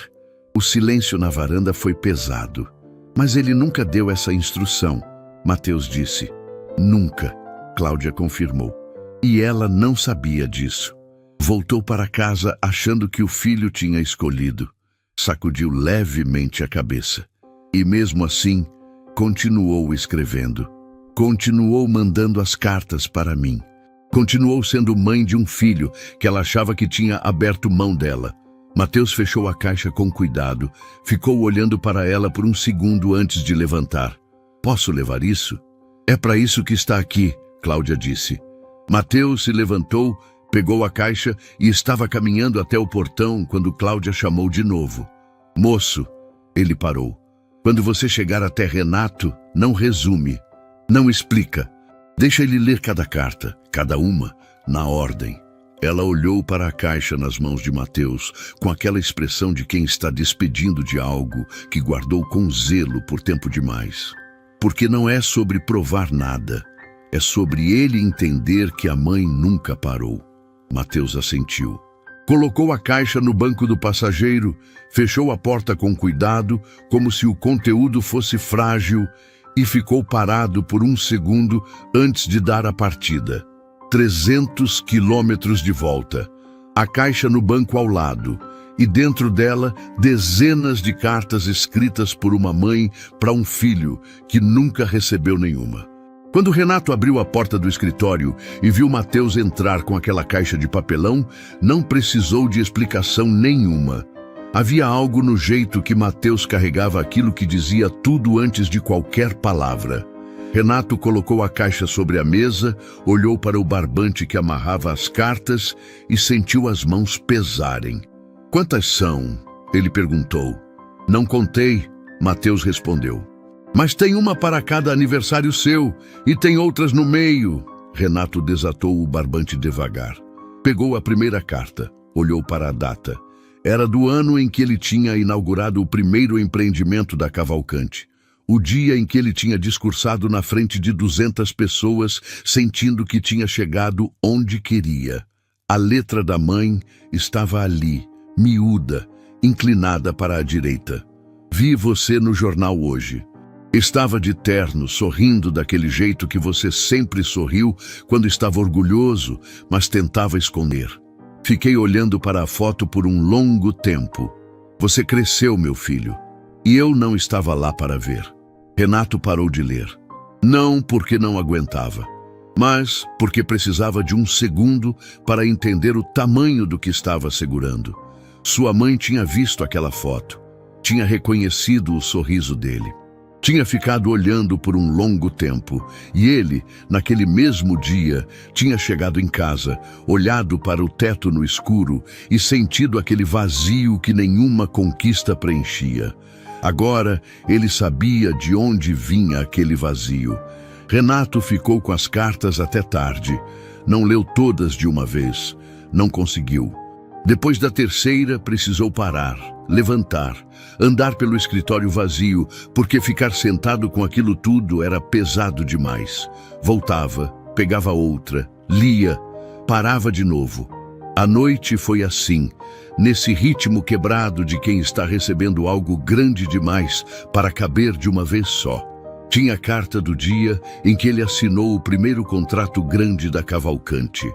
O silêncio na varanda foi pesado, mas ele nunca deu essa instrução. Mateus disse. Nunca, Cláudia confirmou. E ela não sabia disso. Voltou para casa achando que o filho tinha escolhido. Sacudiu levemente a cabeça. E mesmo assim, continuou escrevendo. Continuou mandando as cartas para mim. Continuou sendo mãe de um filho que ela achava que tinha aberto mão dela. Mateus fechou a caixa com cuidado. Ficou olhando para ela por um segundo antes de levantar. Posso levar isso? É para isso que está aqui, Cláudia disse. Mateus se levantou, pegou a caixa e estava caminhando até o portão quando Cláudia chamou de novo. Moço, ele parou. Quando você chegar até Renato, não resume, não explica. Deixa ele ler cada carta, cada uma, na ordem. Ela olhou para a caixa nas mãos de Mateus, com aquela expressão de quem está despedindo de algo que guardou com zelo por tempo demais. Porque não é sobre provar nada, é sobre ele entender que a mãe nunca parou. Mateus assentiu. Colocou a caixa no banco do passageiro, fechou a porta com cuidado, como se o conteúdo fosse frágil, e ficou parado por um segundo antes de dar a partida. 300 quilômetros de volta. A caixa no banco ao lado. E dentro dela, dezenas de cartas escritas por uma mãe para um filho que nunca recebeu nenhuma. Quando Renato abriu a porta do escritório e viu Mateus entrar com aquela caixa de papelão, não precisou de explicação nenhuma. Havia algo no jeito que Mateus carregava aquilo que dizia tudo antes de qualquer palavra. Renato colocou a caixa sobre a mesa, olhou para o barbante que amarrava as cartas e sentiu as mãos pesarem. Quantas são? Ele perguntou. Não contei, Mateus respondeu. Mas tem uma para cada aniversário seu e tem outras no meio. Renato desatou o barbante devagar. Pegou a primeira carta, olhou para a data. Era do ano em que ele tinha inaugurado o primeiro empreendimento da Cavalcante. O dia em que ele tinha discursado na frente de 200 pessoas, sentindo que tinha chegado onde queria. A letra da mãe estava ali, miúda, inclinada para a direita. Vi você no jornal hoje. Estava de terno, sorrindo daquele jeito que você sempre sorriu quando estava orgulhoso, mas tentava esconder. Fiquei olhando para a foto por um longo tempo. Você cresceu, meu filho, e eu não estava lá para ver. Renato parou de ler. Não porque não aguentava, mas porque precisava de um segundo para entender o tamanho do que estava segurando. Sua mãe tinha visto aquela foto, tinha reconhecido o sorriso dele. Tinha ficado olhando por um longo tempo, e ele, naquele mesmo dia, tinha chegado em casa, olhado para o teto no escuro e sentido aquele vazio que nenhuma conquista preenchia. Agora, ele sabia de onde vinha aquele vazio. Renato ficou com as cartas até tarde. Não leu todas de uma vez. Não conseguiu. Depois da terceira, precisou parar, levantar, andar pelo escritório vazio, porque ficar sentado com aquilo tudo era pesado demais. Voltava, pegava outra, lia, parava de novo. A noite foi assim, nesse ritmo quebrado de quem está recebendo algo grande demais para caber de uma vez só. Tinha a carta do dia em que ele assinou o primeiro contrato grande da Cavalcante.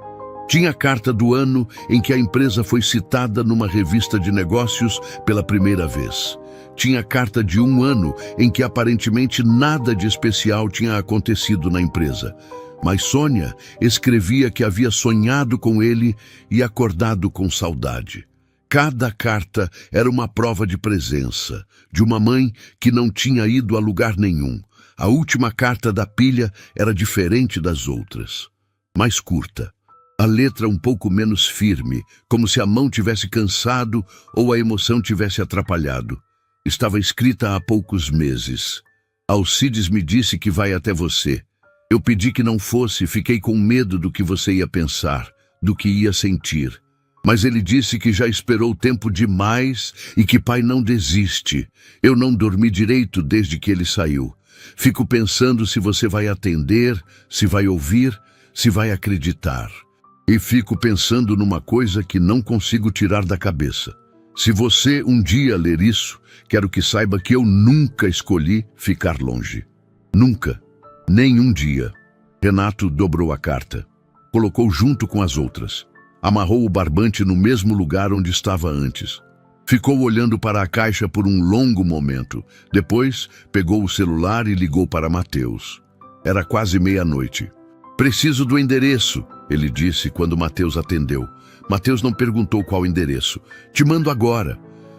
Tinha a carta do ano em que a empresa foi citada numa revista de negócios pela primeira vez. Tinha a carta de um ano em que aparentemente nada de especial tinha acontecido na empresa. Mas Sônia escrevia que havia sonhado com ele e acordado com saudade. Cada carta era uma prova de presença, de uma mãe que não tinha ido a lugar nenhum. A última carta da pilha era diferente das outras, mais curta. A letra um pouco menos firme, como se a mão tivesse cansado ou a emoção tivesse atrapalhado. Estava escrita há poucos meses. Alcides me disse que vai até você. Eu pedi que não fosse, fiquei com medo do que você ia pensar, do que ia sentir. Mas ele disse que já esperou tempo demais e que pai não desiste. Eu não dormi direito desde que ele saiu. Fico pensando se você vai atender, se vai ouvir, se vai acreditar. E fico pensando numa coisa que não consigo tirar da cabeça. Se você um dia ler isso, quero que saiba que eu nunca escolhi ficar longe. Nunca. Nem um dia. Renato dobrou a carta. Colocou junto com as outras. Amarrou o barbante no mesmo lugar onde estava antes. Ficou olhando para a caixa por um longo momento. Depois, pegou o celular e ligou para Mateus. Era quase meia-noite. Preciso do endereço, ele disse quando Mateus atendeu. Mateus não perguntou qual endereço. Te mando agora.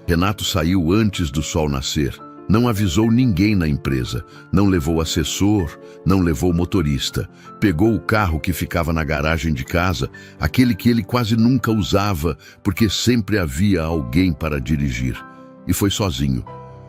Renato saiu antes do sol nascer. Não avisou ninguém na empresa. Não levou assessor, não levou motorista. Pegou o carro que ficava na garagem de casa, aquele que ele quase nunca usava, porque sempre havia alguém para dirigir. E foi sozinho.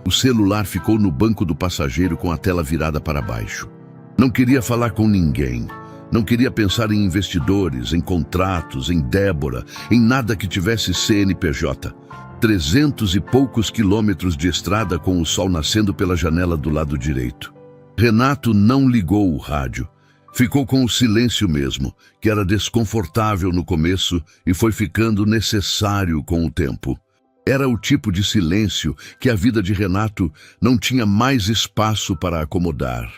O celular ficou no banco do passageiro com a tela virada para baixo. Não queria falar com ninguém. Não queria pensar em investidores, em contratos, em Débora, em nada que tivesse CNPJ. 300 e poucos quilômetros de estrada com o sol nascendo pela janela do lado direito. Renato não ligou o rádio. Ficou com o silêncio mesmo, que era desconfortável no começo e foi ficando necessário com o tempo. Era o tipo de silêncio que a vida de Renato não tinha mais espaço para acomodar.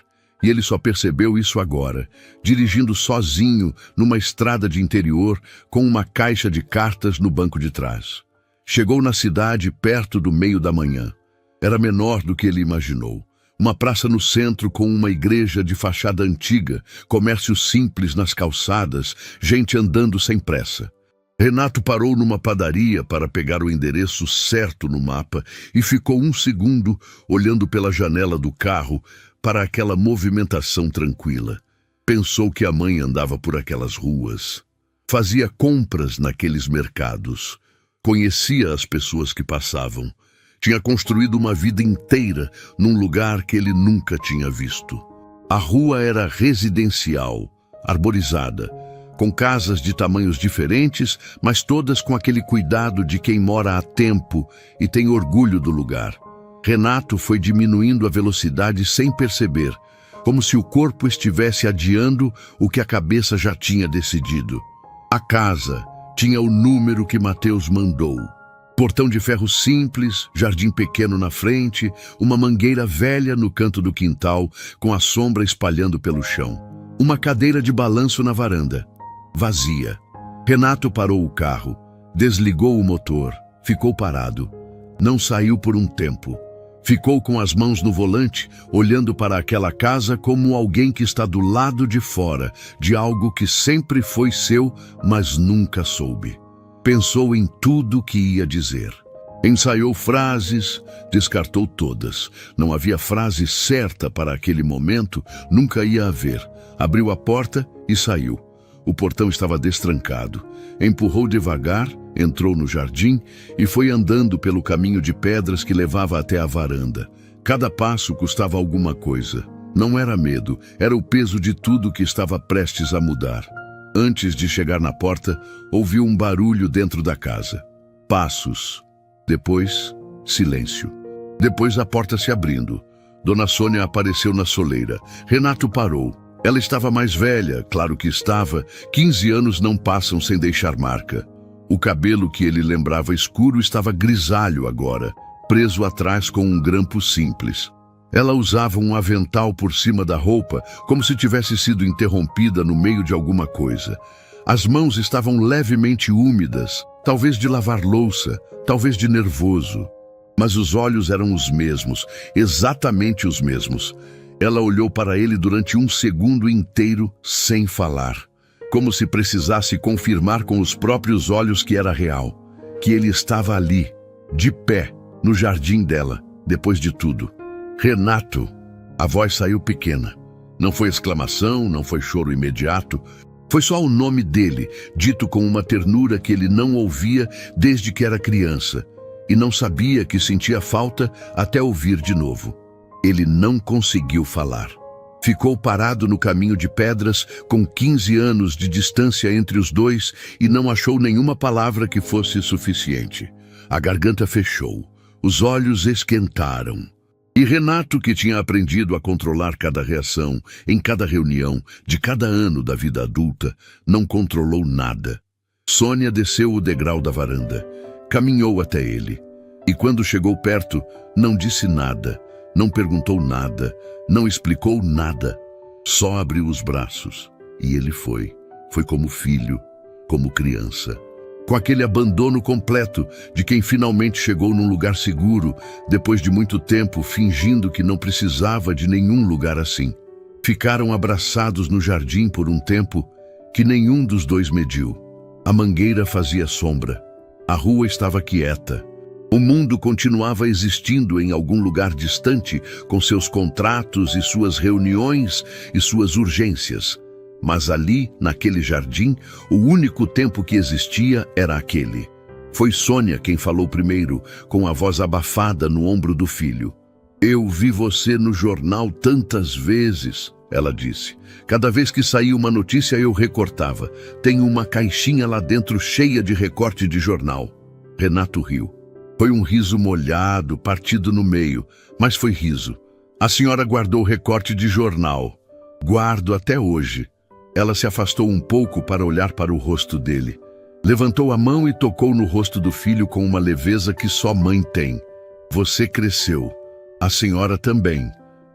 E ele só percebeu isso agora, dirigindo sozinho numa estrada de interior com uma caixa de cartas no banco de trás. Chegou na cidade perto do meio da manhã. Era menor do que ele imaginou. Uma praça no centro com uma igreja de fachada antiga, comércio simples nas calçadas, gente andando sem pressa. Renato parou numa padaria para pegar o endereço certo no mapa e ficou um segundo olhando pela janela do carro para aquela movimentação tranquila. Pensou que a mãe andava por aquelas ruas. Fazia compras naqueles mercados. Conhecia as pessoas que passavam. Tinha construído uma vida inteira num lugar que ele nunca tinha visto. A rua era residencial, arborizada, com casas de tamanhos diferentes, mas todas com aquele cuidado de quem mora há tempo e tem orgulho do lugar. Renato foi diminuindo a velocidade sem perceber, como se o corpo estivesse adiando o que a cabeça já tinha decidido. A casa tinha o número que Mateus mandou. Portão de ferro simples, jardim pequeno na frente, uma mangueira velha no canto do quintal, com a sombra espalhando pelo chão. Uma cadeira de balanço na varanda, vazia. Renato parou o carro, desligou o motor, ficou parado. Não saiu por um tempo. Ficou com as mãos no volante, olhando para aquela casa como alguém que está do lado de fora, de algo que sempre foi seu, mas nunca soube. Pensou em tudo que ia dizer. Ensaiou frases, descartou todas. Não havia frase certa para aquele momento, nunca ia haver. Abriu a porta e saiu. O portão estava destrancado. Empurrou devagar, entrou no jardim e foi andando pelo caminho de pedras que levava até a varanda. Cada passo custava alguma coisa. Não era medo, era o peso de tudo que estava prestes a mudar. Antes de chegar na porta, ouviu um barulho dentro da casa. Passos. Depois, silêncio. Depois a porta se abrindo. Dona Sônia apareceu na soleira. Renato parou. Ela estava mais velha, claro que estava. 15 anos não passam sem deixar marca. O cabelo que ele lembrava escuro estava grisalho agora, preso atrás com um grampo simples. Ela usava um avental por cima da roupa, como se tivesse sido interrompida no meio de alguma coisa. As mãos estavam levemente úmidas, talvez de lavar louça, talvez de nervoso. Mas os olhos eram os mesmos, exatamente os mesmos. Ela olhou para ele durante um segundo inteiro sem falar, como se precisasse confirmar com os próprios olhos que era real, que ele estava ali, de pé, no jardim dela, depois de tudo. Renato! A voz saiu pequena. Não foi exclamação, não foi choro imediato. Foi só o nome dele, dito com uma ternura que ele não ouvia desde que era criança, e não sabia que sentia falta até ouvir de novo. Ele não conseguiu falar. Ficou parado no caminho de pedras, com 15 anos de distância entre os dois, e não achou nenhuma palavra que fosse suficiente. A garganta fechou, os olhos esquentaram. E Renato, que tinha aprendido a controlar cada reação, em cada reunião, de cada ano da vida adulta, não controlou nada. Sônia desceu o degrau da varanda, caminhou até ele. E quando chegou perto, não disse nada. Não perguntou nada, não explicou nada, só abriu os braços. E ele foi como filho, como criança. Com aquele abandono completo de quem finalmente chegou num lugar seguro, depois de muito tempo fingindo que não precisava de nenhum lugar assim. Ficaram abraçados no jardim por um tempo que nenhum dos dois mediu. A mangueira fazia sombra, a rua estava quieta. O mundo continuava existindo em algum lugar distante, com seus contratos e suas reuniões e suas urgências. Mas ali, naquele jardim, o único tempo que existia era aquele. Foi Sônia quem falou primeiro, com a voz abafada no ombro do filho. "Eu vi você no jornal tantas vezes", ela disse. "Cada vez que saía uma notícia eu recortava. Tem uma caixinha lá dentro cheia de recorte de jornal." Renato riu. Foi um riso molhado, partido no meio, mas foi riso. "A senhora guardou o recorte de jornal." "Guardo até hoje." Ela se afastou um pouco para olhar para o rosto dele. Levantou a mão e tocou no rosto do filho com uma leveza que só mãe tem. "Você cresceu. A senhora também."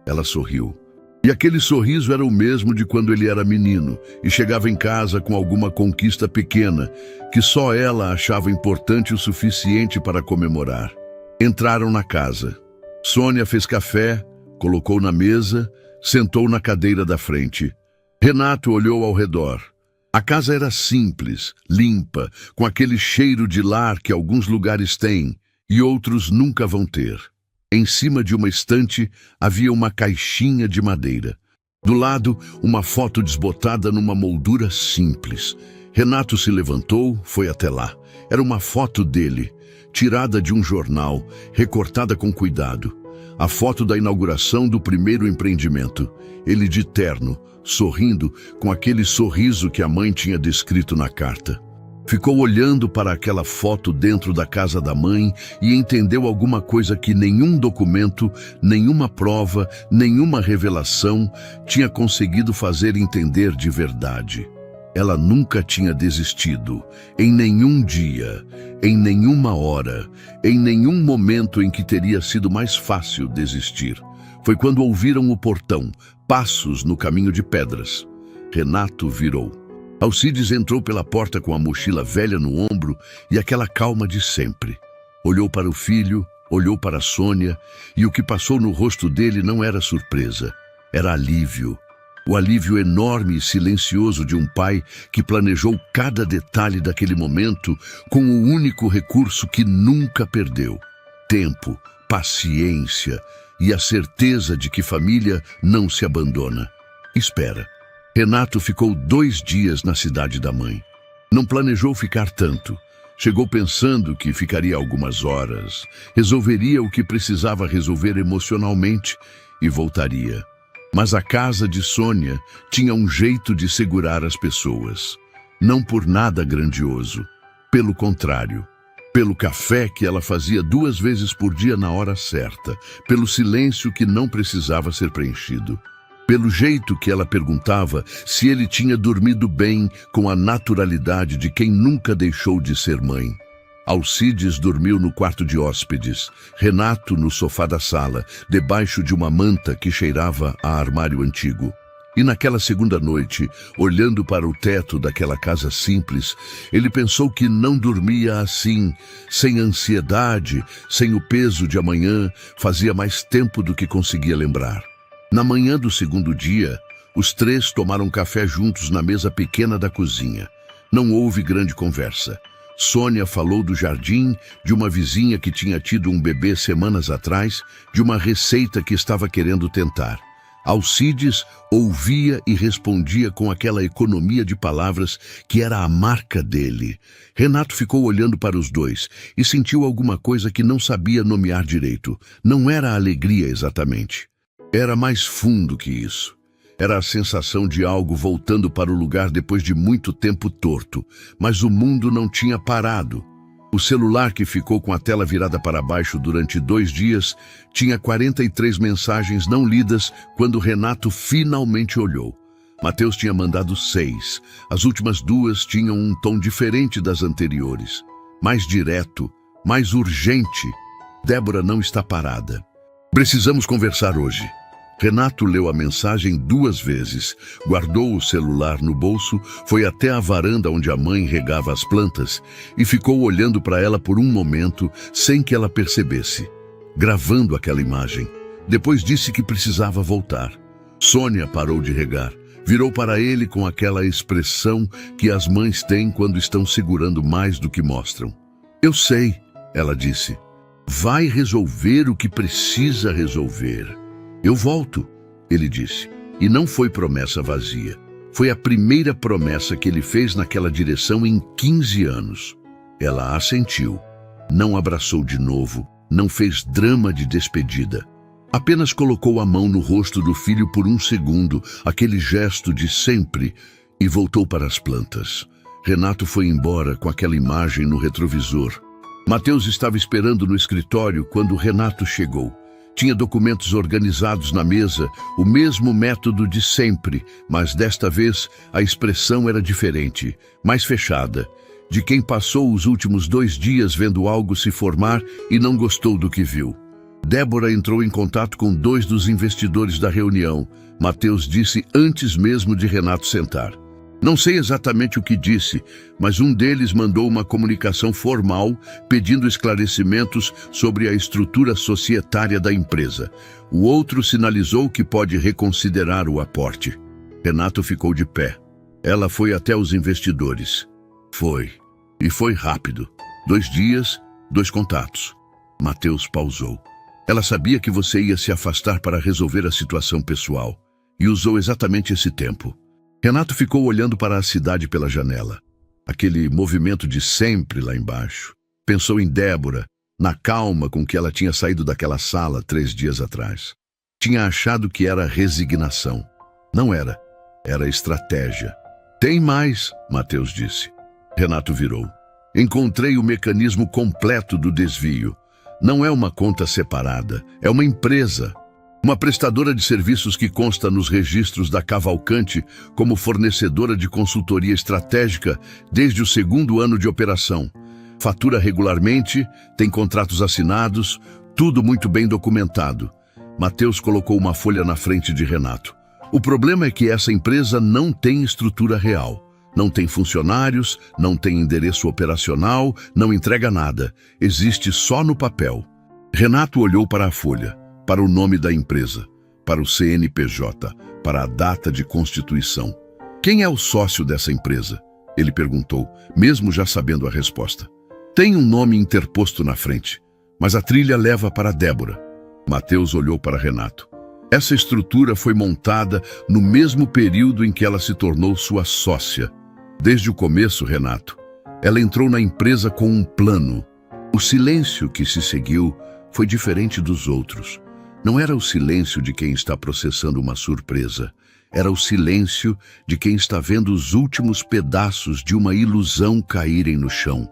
Ela sorriu. E aquele sorriso era o mesmo de quando ele era menino e chegava em casa com alguma conquista pequena, que só ela achava importante o suficiente para comemorar. Entraram na casa. Sônia fez café, colocou na mesa, sentou na cadeira da frente. Renato olhou ao redor. A casa era simples, limpa, com aquele cheiro de lar que alguns lugares têm e outros nunca vão ter. Em cima de uma estante havia uma caixinha de madeira. Do lado, uma foto desbotada numa moldura simples. Renato se levantou, foi até lá. Era uma foto dele, tirada de um jornal, recortada com cuidado. A foto da inauguração do primeiro empreendimento. Ele de terno, sorrindo, com aquele sorriso que a mãe tinha descrito na carta. Ficou olhando para aquela foto dentro da casa da mãe e entendeu alguma coisa que nenhum documento, nenhuma prova, nenhuma revelação tinha conseguido fazer entender de verdade. Ela nunca tinha desistido, em nenhum dia. em nenhuma hora, em nenhum momento em que teria sido mais fácil desistir. Foi quando ouviram o portão, passos no caminho de pedras. Renato virou. Alcides entrou pela porta com a mochila velha no ombro e aquela calma de sempre. Olhou para o filho, olhou para Sônia, e o que passou no rosto dele não era surpresa, era alívio. O alívio enorme e silencioso de um pai que planejou cada detalhe daquele momento com o único recurso que nunca perdeu: tempo, paciência e a certeza de que família não se abandona. Espera. Renato ficou 2 dias na cidade da mãe. Não planejou ficar tanto. Chegou pensando que ficaria algumas horas, resolveria o que precisava resolver emocionalmente e voltaria. Mas a casa de Sônia tinha um jeito de segurar as pessoas. Não por nada grandioso. Pelo contrário. Pelo café que ela fazia 2 vezes por dia na hora certa. Pelo silêncio que não precisava ser preenchido. Pelo jeito que ela perguntava se ele tinha dormido bem, com a naturalidade de quem nunca deixou de ser mãe. Alcides dormiu no quarto de hóspedes, Renato no sofá da sala, debaixo de uma manta que cheirava a armário antigo. E naquela segunda noite, olhando para o teto daquela casa simples, ele pensou que não dormia assim, sem ansiedade, sem o peso de amanhã, fazia mais tempo do que conseguia lembrar. Na manhã do segundo dia, os 3 tomaram café juntos na mesa pequena da cozinha. Não houve grande conversa. Sônia falou do jardim, de uma vizinha que tinha tido um bebê semanas atrás, de uma receita que estava querendo tentar. Alcides ouvia e respondia com aquela economia de palavras que era a marca dele. Renato ficou olhando para os dois e sentiu alguma coisa que não sabia nomear direito. Não era alegria exatamente. Era mais fundo que isso. Era a sensação de algo voltando para o lugar depois de muito tempo torto, mas o mundo não tinha parado. O celular, que ficou com a tela virada para baixo durante 2 dias, tinha 43 mensagens não lidas quando Renato finalmente olhou. Mateus tinha mandado 6. As últimas 2 tinham um tom diferente das anteriores. Mais direto, mais urgente. Débora não está parada. Precisamos conversar hoje. Renato leu a mensagem 2 vezes, guardou o celular no bolso, foi até a varanda onde a mãe regava as plantas e ficou olhando para ela por um momento sem que ela percebesse, gravando aquela imagem. Depois disse que precisava voltar. Sônia parou de regar, virou para ele com aquela expressão que as mães têm quando estão segurando mais do que mostram. Eu sei, ela disse. Vai resolver o que precisa resolver. Eu volto, ele disse. E não foi promessa vazia. Foi a primeira promessa que ele fez naquela direção em 15 anos. Ela assentiu. Não abraçou de novo, não fez drama de despedida. Apenas colocou a mão no rosto do filho por um segundo, aquele gesto de sempre, e voltou para as plantas. Renato foi embora com aquela imagem no retrovisor. Mateus estava esperando no escritório quando Renato chegou. Tinha documentos organizados na mesa, o mesmo método de sempre, mas desta vez a expressão era diferente, mais fechada, de quem passou os últimos 2 dias vendo algo se formar e não gostou do que viu. Débora entrou em contato com 2 dos investidores da reunião. Mateus disse antes mesmo de Renato sentar. Não sei exatamente o que disse, mas um deles mandou uma comunicação formal pedindo esclarecimentos sobre a estrutura societária da empresa. O outro sinalizou que pode reconsiderar o aporte. Renato ficou de pé. Ela foi até os investidores. Foi. E foi rápido. 2 dias, 2 contatos. Mateus pausou. Ela sabia que você ia se afastar para resolver a situação pessoal e usou exatamente esse tempo. Renato ficou olhando para a cidade pela janela. Aquele movimento de sempre lá embaixo. Pensou em Débora, na calma com que ela tinha saído daquela sala 3 dias atrás. Tinha achado que era resignação. Não era. Era estratégia. Tem mais, Mateus disse. Renato virou. Encontrei o mecanismo completo do desvio. Não é uma conta separada, é uma empresa. Uma prestadora de serviços que consta nos registros da Cavalcante como fornecedora de consultoria estratégica desde o 2º ano de operação. fatura regularmente, tem contratos assinados, tudo muito bem documentado. Mateus colocou uma folha na frente de Renato. O problema é que essa empresa não tem estrutura real. Não tem funcionários, não tem endereço operacional, não entrega nada. Existe só no papel. Renato olhou para a folha, para o nome da empresa, para o CNPJ, para a data de constituição. Quem é o sócio dessa empresa? Ele perguntou, mesmo já sabendo a resposta. Tem um nome interposto na frente, mas a trilha leva para Débora. Mateus olhou para Renato. Essa estrutura foi montada no mesmo período em que ela se tornou sua sócia. Desde o começo, Renato, ela entrou na empresa com um plano. O silêncio que se seguiu foi diferente dos outros. Não era o silêncio de quem está processando uma surpresa. Era o silêncio de quem está vendo os últimos pedaços de uma ilusão caírem no chão.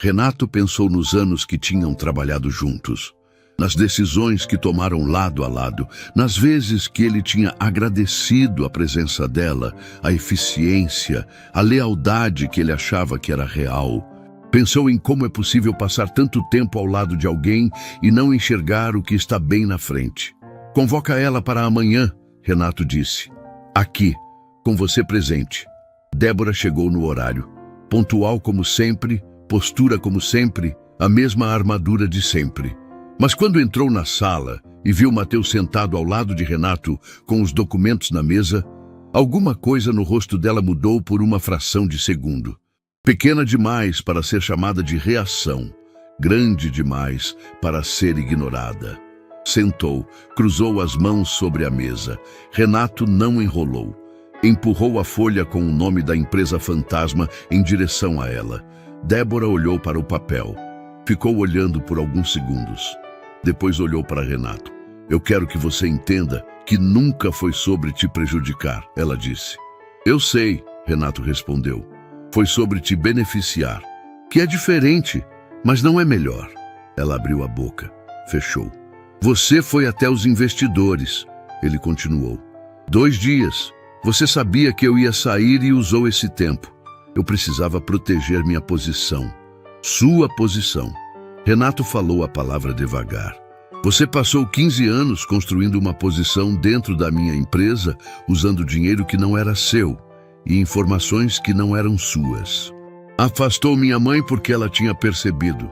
Renato pensou nos anos que tinham trabalhado juntos, nas decisões que tomaram lado a lado, nas vezes que ele tinha agradecido a presença dela, a eficiência, a lealdade que ele achava que era real. Pensou em como é possível passar tanto tempo ao lado de alguém e não enxergar o que está bem na frente. Convoca ela para amanhã, Renato disse. Aqui, com você presente. Débora chegou no horário. Pontual como sempre, postura como sempre, a mesma armadura de sempre. Mas quando entrou na sala e viu Mateus sentado ao lado de Renato com os documentos na mesa, alguma coisa no rosto dela mudou por uma fração de segundo. Pequena demais para ser chamada de reação, grande demais para ser ignorada. Sentou, cruzou as mãos sobre a mesa. Renato não enrolou. Empurrou a folha com o nome da empresa fantasma em direção a ela. Débora olhou para o papel. Ficou olhando por alguns segundos. Depois olhou para Renato. Eu quero que você entenda que nunca foi sobre te prejudicar, ela disse. Eu sei, Renato respondeu. Foi sobre te beneficiar, que é diferente, mas não é melhor. Ela abriu a boca, fechou. Você foi até os investidores, ele continuou. 2 dias. Você sabia que eu ia sair e usou esse tempo. Eu precisava proteger minha posição. Sua posição. Renato falou a palavra devagar. Você passou 15 anos construindo uma posição dentro da minha empresa, usando dinheiro que não era seu e informações que não eram suas. Afastou minha mãe porque ela tinha percebido.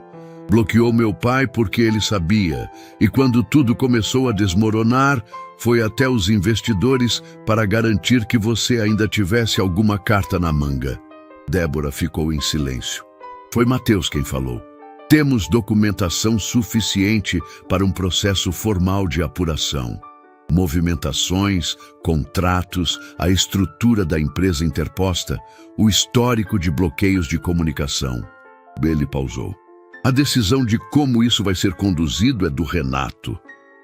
Bloqueou meu pai porque ele sabia. E quando tudo começou a desmoronar, foi até os investidores para garantir que você ainda tivesse alguma carta na manga. Débora ficou em silêncio. Foi Mateus quem falou. Temos documentação suficiente para um processo formal de apuração. Movimentações, contratos, a estrutura da empresa interposta, o histórico de bloqueios de comunicação. Ele pausou. A decisão de como isso vai ser conduzido é do Renato.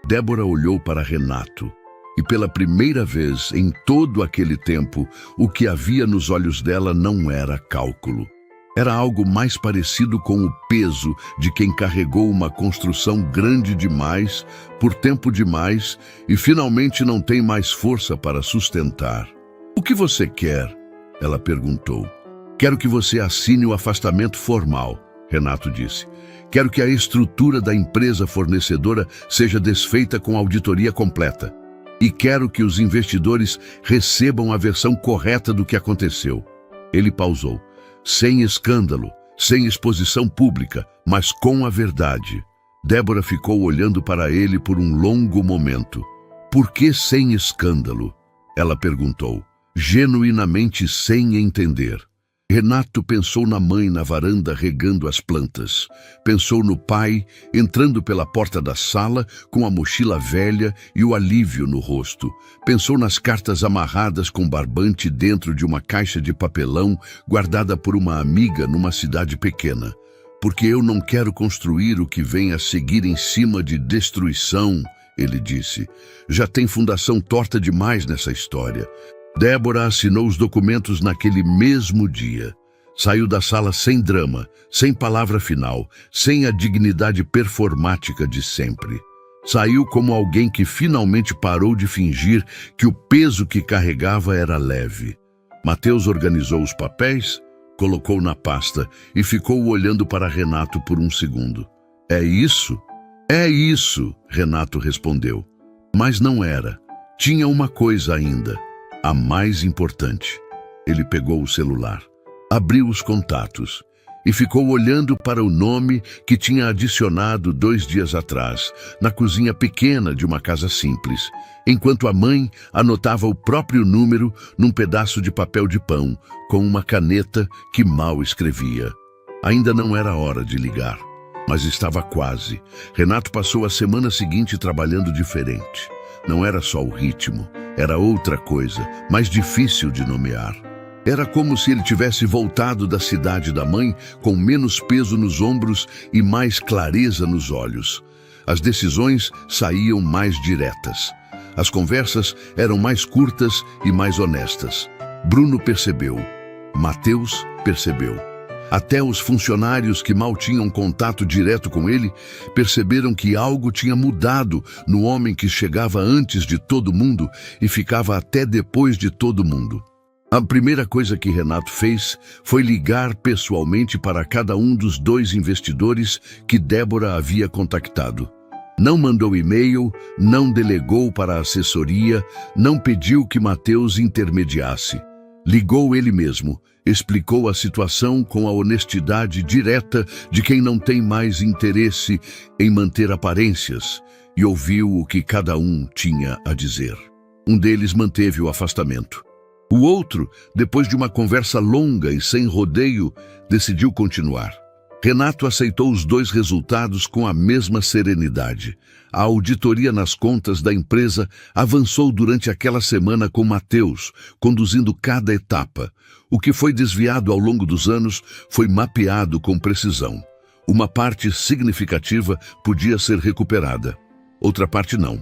Débora olhou para Renato. E pela primeira vez em todo aquele tempo, o que havia nos olhos dela não era cálculo. Era algo mais parecido com o peso de quem carregou uma construção grande demais, por tempo demais, e finalmente não tem mais força para sustentar. O que você quer? Ela perguntou. Quero que você assine o afastamento formal, Renato disse. Quero que a estrutura da empresa fornecedora seja desfeita com auditoria completa. E quero que os investidores recebam a versão correta do que aconteceu. Ele pausou. Sem escândalo, sem exposição pública, mas com a verdade. Débora ficou olhando para ele por um longo momento. Por que sem escândalo? Ela perguntou, genuinamente sem entender. Renato pensou na mãe na varanda regando as plantas. Pensou no pai entrando pela porta da sala com a mochila velha e o alívio no rosto. Pensou nas cartas amarradas com barbante dentro de uma caixa de papelão guardada por uma amiga numa cidade pequena. Porque eu não quero construir o que vem a seguir em cima de destruição, ele disse. Já tem fundação torta demais nessa história. Débora assinou os documentos naquele mesmo dia. Saiu da sala sem drama, sem palavra final, sem a dignidade performática de sempre. Saiu como alguém que finalmente parou de fingir que o peso que carregava era leve. Mateus organizou os papéis, colocou na pasta e ficou olhando para Renato por um segundo. É isso? É isso, Renato respondeu. Mas não era. Tinha uma coisa ainda, a mais importante. Ele pegou o celular, abriu os contatos e ficou olhando para o nome que tinha adicionado 2 dias atrás, na cozinha pequena de uma casa simples, enquanto a mãe anotava o próprio número num pedaço de papel de pão, com uma caneta que mal escrevia. Ainda não era hora de ligar, mas estava quase. Renato passou a semana seguinte trabalhando diferente. Não era só o ritmo, era outra coisa, mais difícil de nomear. Era como se ele tivesse voltado da cidade da mãe com menos peso nos ombros e mais clareza nos olhos. As decisões saíam mais diretas. As conversas eram mais curtas e mais honestas. Bruno percebeu. Mateus percebeu. Até os funcionários que mal tinham contato direto com ele perceberam que algo tinha mudado no homem que chegava antes de todo mundo e ficava até depois de todo mundo. A primeira coisa que Renato fez foi ligar pessoalmente para cada um dos 2 investidores que Débora havia contactado. Não mandou e-mail, não delegou para a assessoria, não pediu que Mateus intermediasse. Ligou ele mesmo, explicou a situação com a honestidade direta de quem não tem mais interesse em manter aparências e ouviu o que cada um tinha a dizer. Um deles manteve o afastamento. O outro, depois de uma conversa longa e sem rodeio, decidiu continuar. Renato aceitou os 2 resultados com a mesma serenidade. A auditoria nas contas da empresa avançou durante aquela semana com Mateus, conduzindo cada etapa. O que foi desviado ao longo dos anos foi mapeado com precisão. Uma parte significativa podia ser recuperada, outra parte não.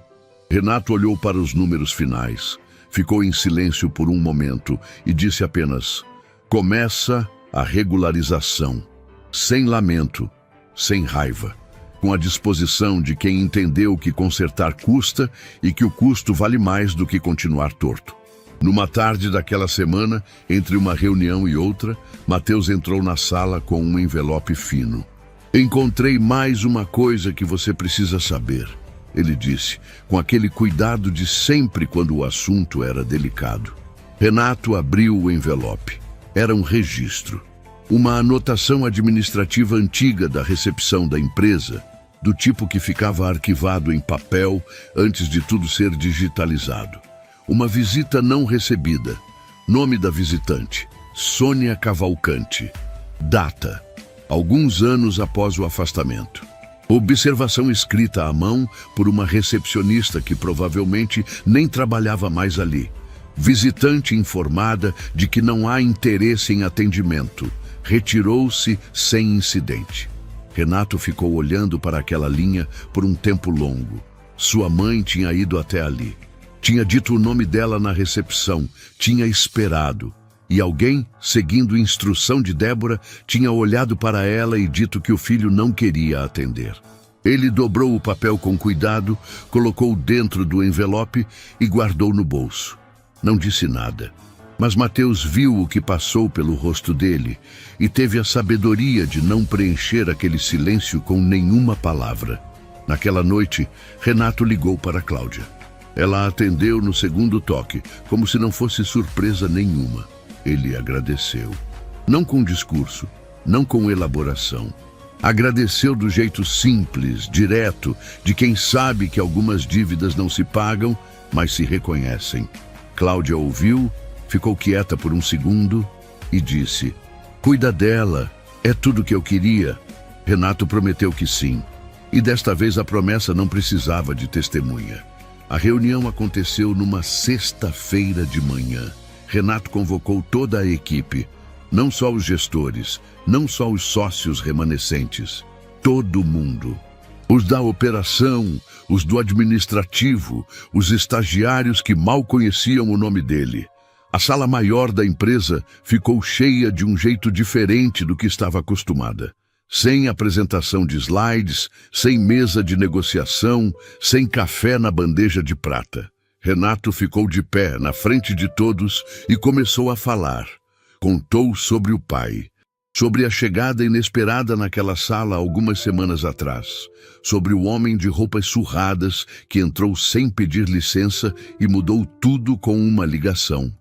Renato olhou para os números finais. Ficou em silêncio por um momento e disse apenas: começa a regularização, sem lamento, sem raiva, com a disposição de quem entendeu que consertar custa e que o custo vale mais do que continuar torto. Numa tarde daquela semana, entre uma reunião e outra, Mateus entrou na sala com um envelope fino. Encontrei mais uma coisa que você precisa saber, ele disse, com aquele cuidado de sempre quando o assunto era delicado. Renato abriu o envelope. Era um registro. Uma anotação administrativa antiga da recepção da empresa, do tipo que ficava arquivado em papel antes de tudo ser digitalizado. Uma visita não recebida. Nome da visitante: Sônia Cavalcante. Data: alguns anos após o afastamento. Observação escrita à mão por uma recepcionista que provavelmente nem trabalhava mais ali. Visitante informada de que não há interesse em atendimento. Retirou-se sem incidente. Renato ficou olhando para aquela linha por um tempo longo. Sua mãe tinha ido até ali. Tinha dito o nome dela na recepção. Tinha esperado. E alguém, seguindo instrução de Débora, tinha olhado para ela e dito que o filho não queria atender. Ele dobrou o papel com cuidado, colocou dentro do envelope e guardou no bolso. Não disse nada, mas Mateus viu o que passou pelo rosto dele e teve a sabedoria de não preencher aquele silêncio com nenhuma palavra. Naquela noite, Renato ligou para Cláudia. Ela atendeu no segundo toque, como se não fosse surpresa nenhuma. Ele agradeceu. Não com discurso, não com elaboração. Agradeceu do jeito simples, direto, de quem sabe que algumas dívidas não se pagam, mas se reconhecem. Cláudia ouviu, ficou quieta por um segundo e disse: cuida dela, é tudo que eu queria. Renato prometeu que sim. E desta vez a promessa não precisava de testemunha. A reunião aconteceu numa sexta-feira de manhã. Renato convocou toda a equipe, não só os gestores, não só os sócios remanescentes, todo mundo. Os da operação, os do administrativo, os estagiários que mal conheciam o nome dele. A sala maior da empresa ficou cheia de um jeito diferente do que estava acostumada. Sem apresentação de slides, sem mesa de negociação, sem café na bandeja de prata. Renato ficou de pé na frente de todos e começou a falar. Contou sobre o pai, sobre a chegada inesperada naquela sala algumas semanas atrás, sobre o homem de roupas surradas que entrou sem pedir licença e mudou tudo com uma ligação.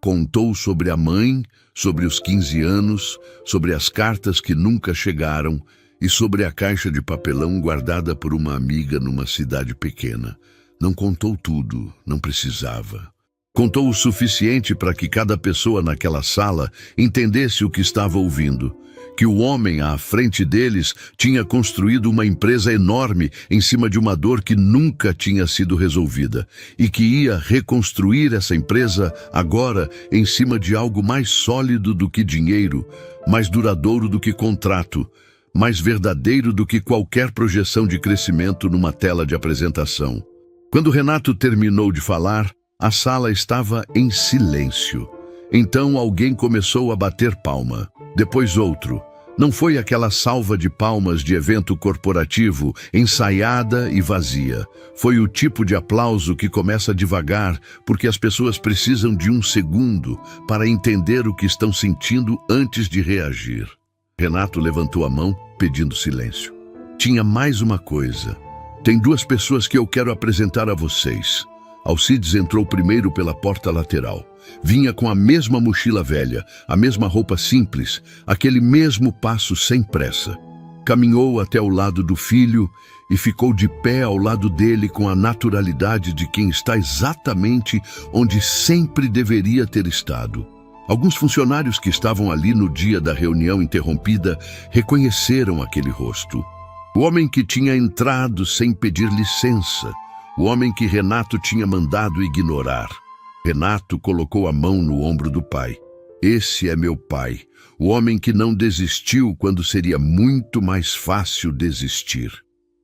Contou sobre a mãe, sobre os 15 anos, sobre as cartas que nunca chegaram e sobre a caixa de papelão guardada por uma amiga numa cidade pequena. Não contou tudo, não precisava. Contou o suficiente para que cada pessoa naquela sala entendesse o que estava ouvindo, que o homem à frente deles tinha construído uma empresa enorme em cima de uma dor que nunca tinha sido resolvida e que ia reconstruir essa empresa agora em cima de algo mais sólido do que dinheiro, mais duradouro do que contrato, mais verdadeiro do que qualquer projeção de crescimento numa tela de apresentação. Quando Renato terminou de falar, a sala estava em silêncio. Então alguém começou a bater palma, depois outro. Não foi aquela salva de palmas de evento corporativo, ensaiada e vazia. Foi o tipo de aplauso que começa devagar, porque as pessoas precisam de um segundo para entender o que estão sentindo antes de reagir. Renato levantou a mão, pedindo silêncio. Tinha mais uma coisa. Tem duas pessoas que eu quero apresentar a vocês. Alcides entrou primeiro pela porta lateral. Vinha com a mesma mochila velha, a mesma roupa simples, aquele mesmo passo sem pressa. Caminhou até o lado do filho e ficou de pé ao lado dele com a naturalidade de quem está exatamente onde sempre deveria ter estado. Alguns funcionários que estavam ali no dia da reunião interrompida reconheceram aquele rosto. O homem que tinha entrado sem pedir licença. O homem que Renato tinha mandado ignorar. Renato colocou a mão no ombro do pai. Esse é meu pai, o homem que não desistiu quando seria muito mais fácil desistir.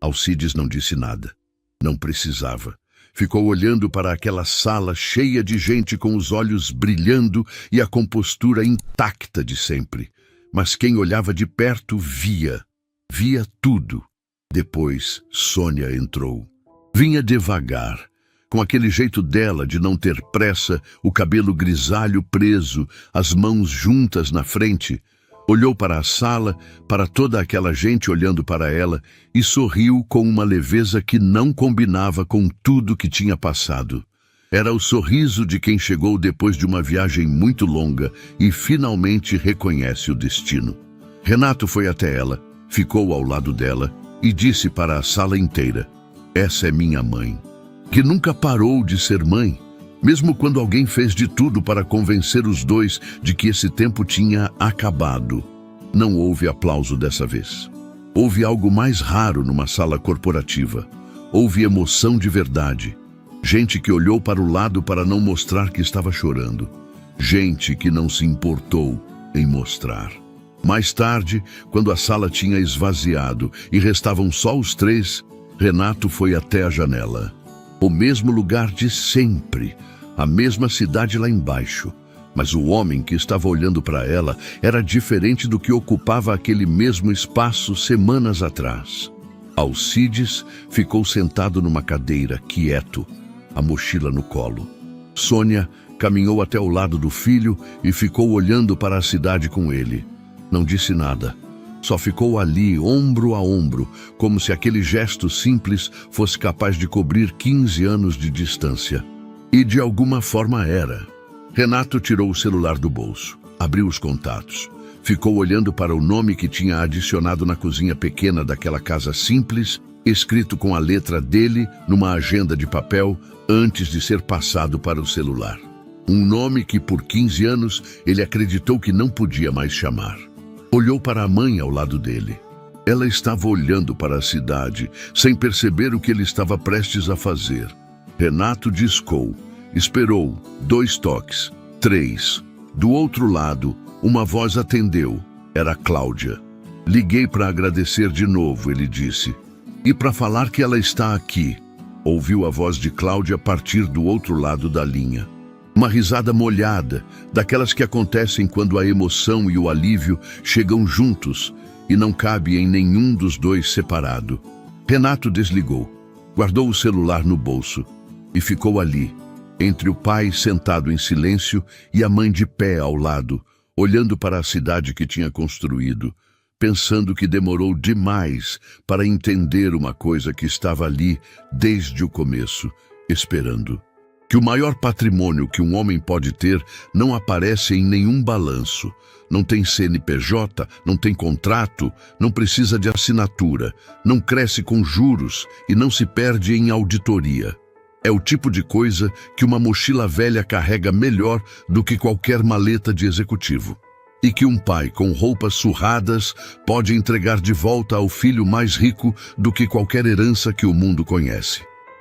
Alcides não disse nada. Não precisava. Ficou olhando para aquela sala cheia de gente com os olhos brilhando e a compostura intacta de sempre. Mas quem olhava de perto via tudo. Depois, Sônia entrou. Vinha devagar, com aquele jeito dela de não ter pressa, o cabelo grisalho preso, as mãos juntas na frente. Olhou para a sala, para toda aquela gente olhando para ela e sorriu com uma leveza que não combinava com tudo que tinha passado. Era o sorriso de quem chegou depois de uma viagem muito longa e finalmente reconhece o destino. Renato foi até ela, ficou ao lado dela e disse para a sala inteira: essa é minha mãe, que nunca parou de ser mãe, mesmo quando alguém fez de tudo para convencer os dois de que esse tempo tinha acabado. Não houve aplauso dessa vez. Houve algo mais raro numa sala corporativa. Houve emoção de verdade. Gente que olhou para o lado para não mostrar que estava chorando. Gente que não se importou em mostrar. Mais tarde, quando a sala tinha esvaziado e restavam só os três, Renato foi até a janela. O mesmo lugar de sempre, a mesma cidade lá embaixo. Mas o homem que estava olhando para ela era diferente do que ocupava aquele mesmo espaço semanas atrás. Alcides ficou sentado numa cadeira, quieto, a mochila no colo. Sônia caminhou até o lado do filho e ficou olhando para a cidade com ele. Não disse nada. Só ficou ali, ombro a ombro, como se aquele gesto simples fosse capaz de cobrir 15 anos de distância. E de alguma forma era. Renato tirou o celular do bolso, abriu os contatos, ficou olhando para o nome que tinha adicionado na cozinha pequena daquela casa simples, escrito com a letra dele numa agenda de papel antes de ser passado para o celular. Um nome que por 15 anos ele acreditou que não podia mais chamar. Olhou para a mãe ao lado dele. Ela estava olhando para a cidade, sem perceber o que ele estava prestes a fazer. Renato discou, esperou, 2 toques, 3. Do outro lado, uma voz atendeu. Era Cláudia. Liguei para agradecer de novo, ele disse. E para falar que ela está aqui. Ouviu a voz de Cláudia partir do outro lado da linha. Uma risada molhada, daquelas que acontecem quando a emoção e o alívio chegam juntos e não cabe em nenhum dos dois separado. Renato desligou, guardou o celular no bolso e ficou ali, entre o pai sentado em silêncio e a mãe de pé ao lado, olhando para a cidade que tinha construído, pensando que demorou demais para entender uma coisa que estava ali desde o começo, esperando. Que o maior patrimônio que um homem pode ter não aparece em nenhum balanço. Não tem CNPJ, não tem contrato, não precisa de assinatura, não cresce com juros e não se perde em auditoria. É o tipo de coisa que uma mochila velha carrega melhor do que qualquer maleta de executivo. E que um pai com roupas surradas pode entregar de volta ao filho mais rico do que qualquer herança que o mundo conhece.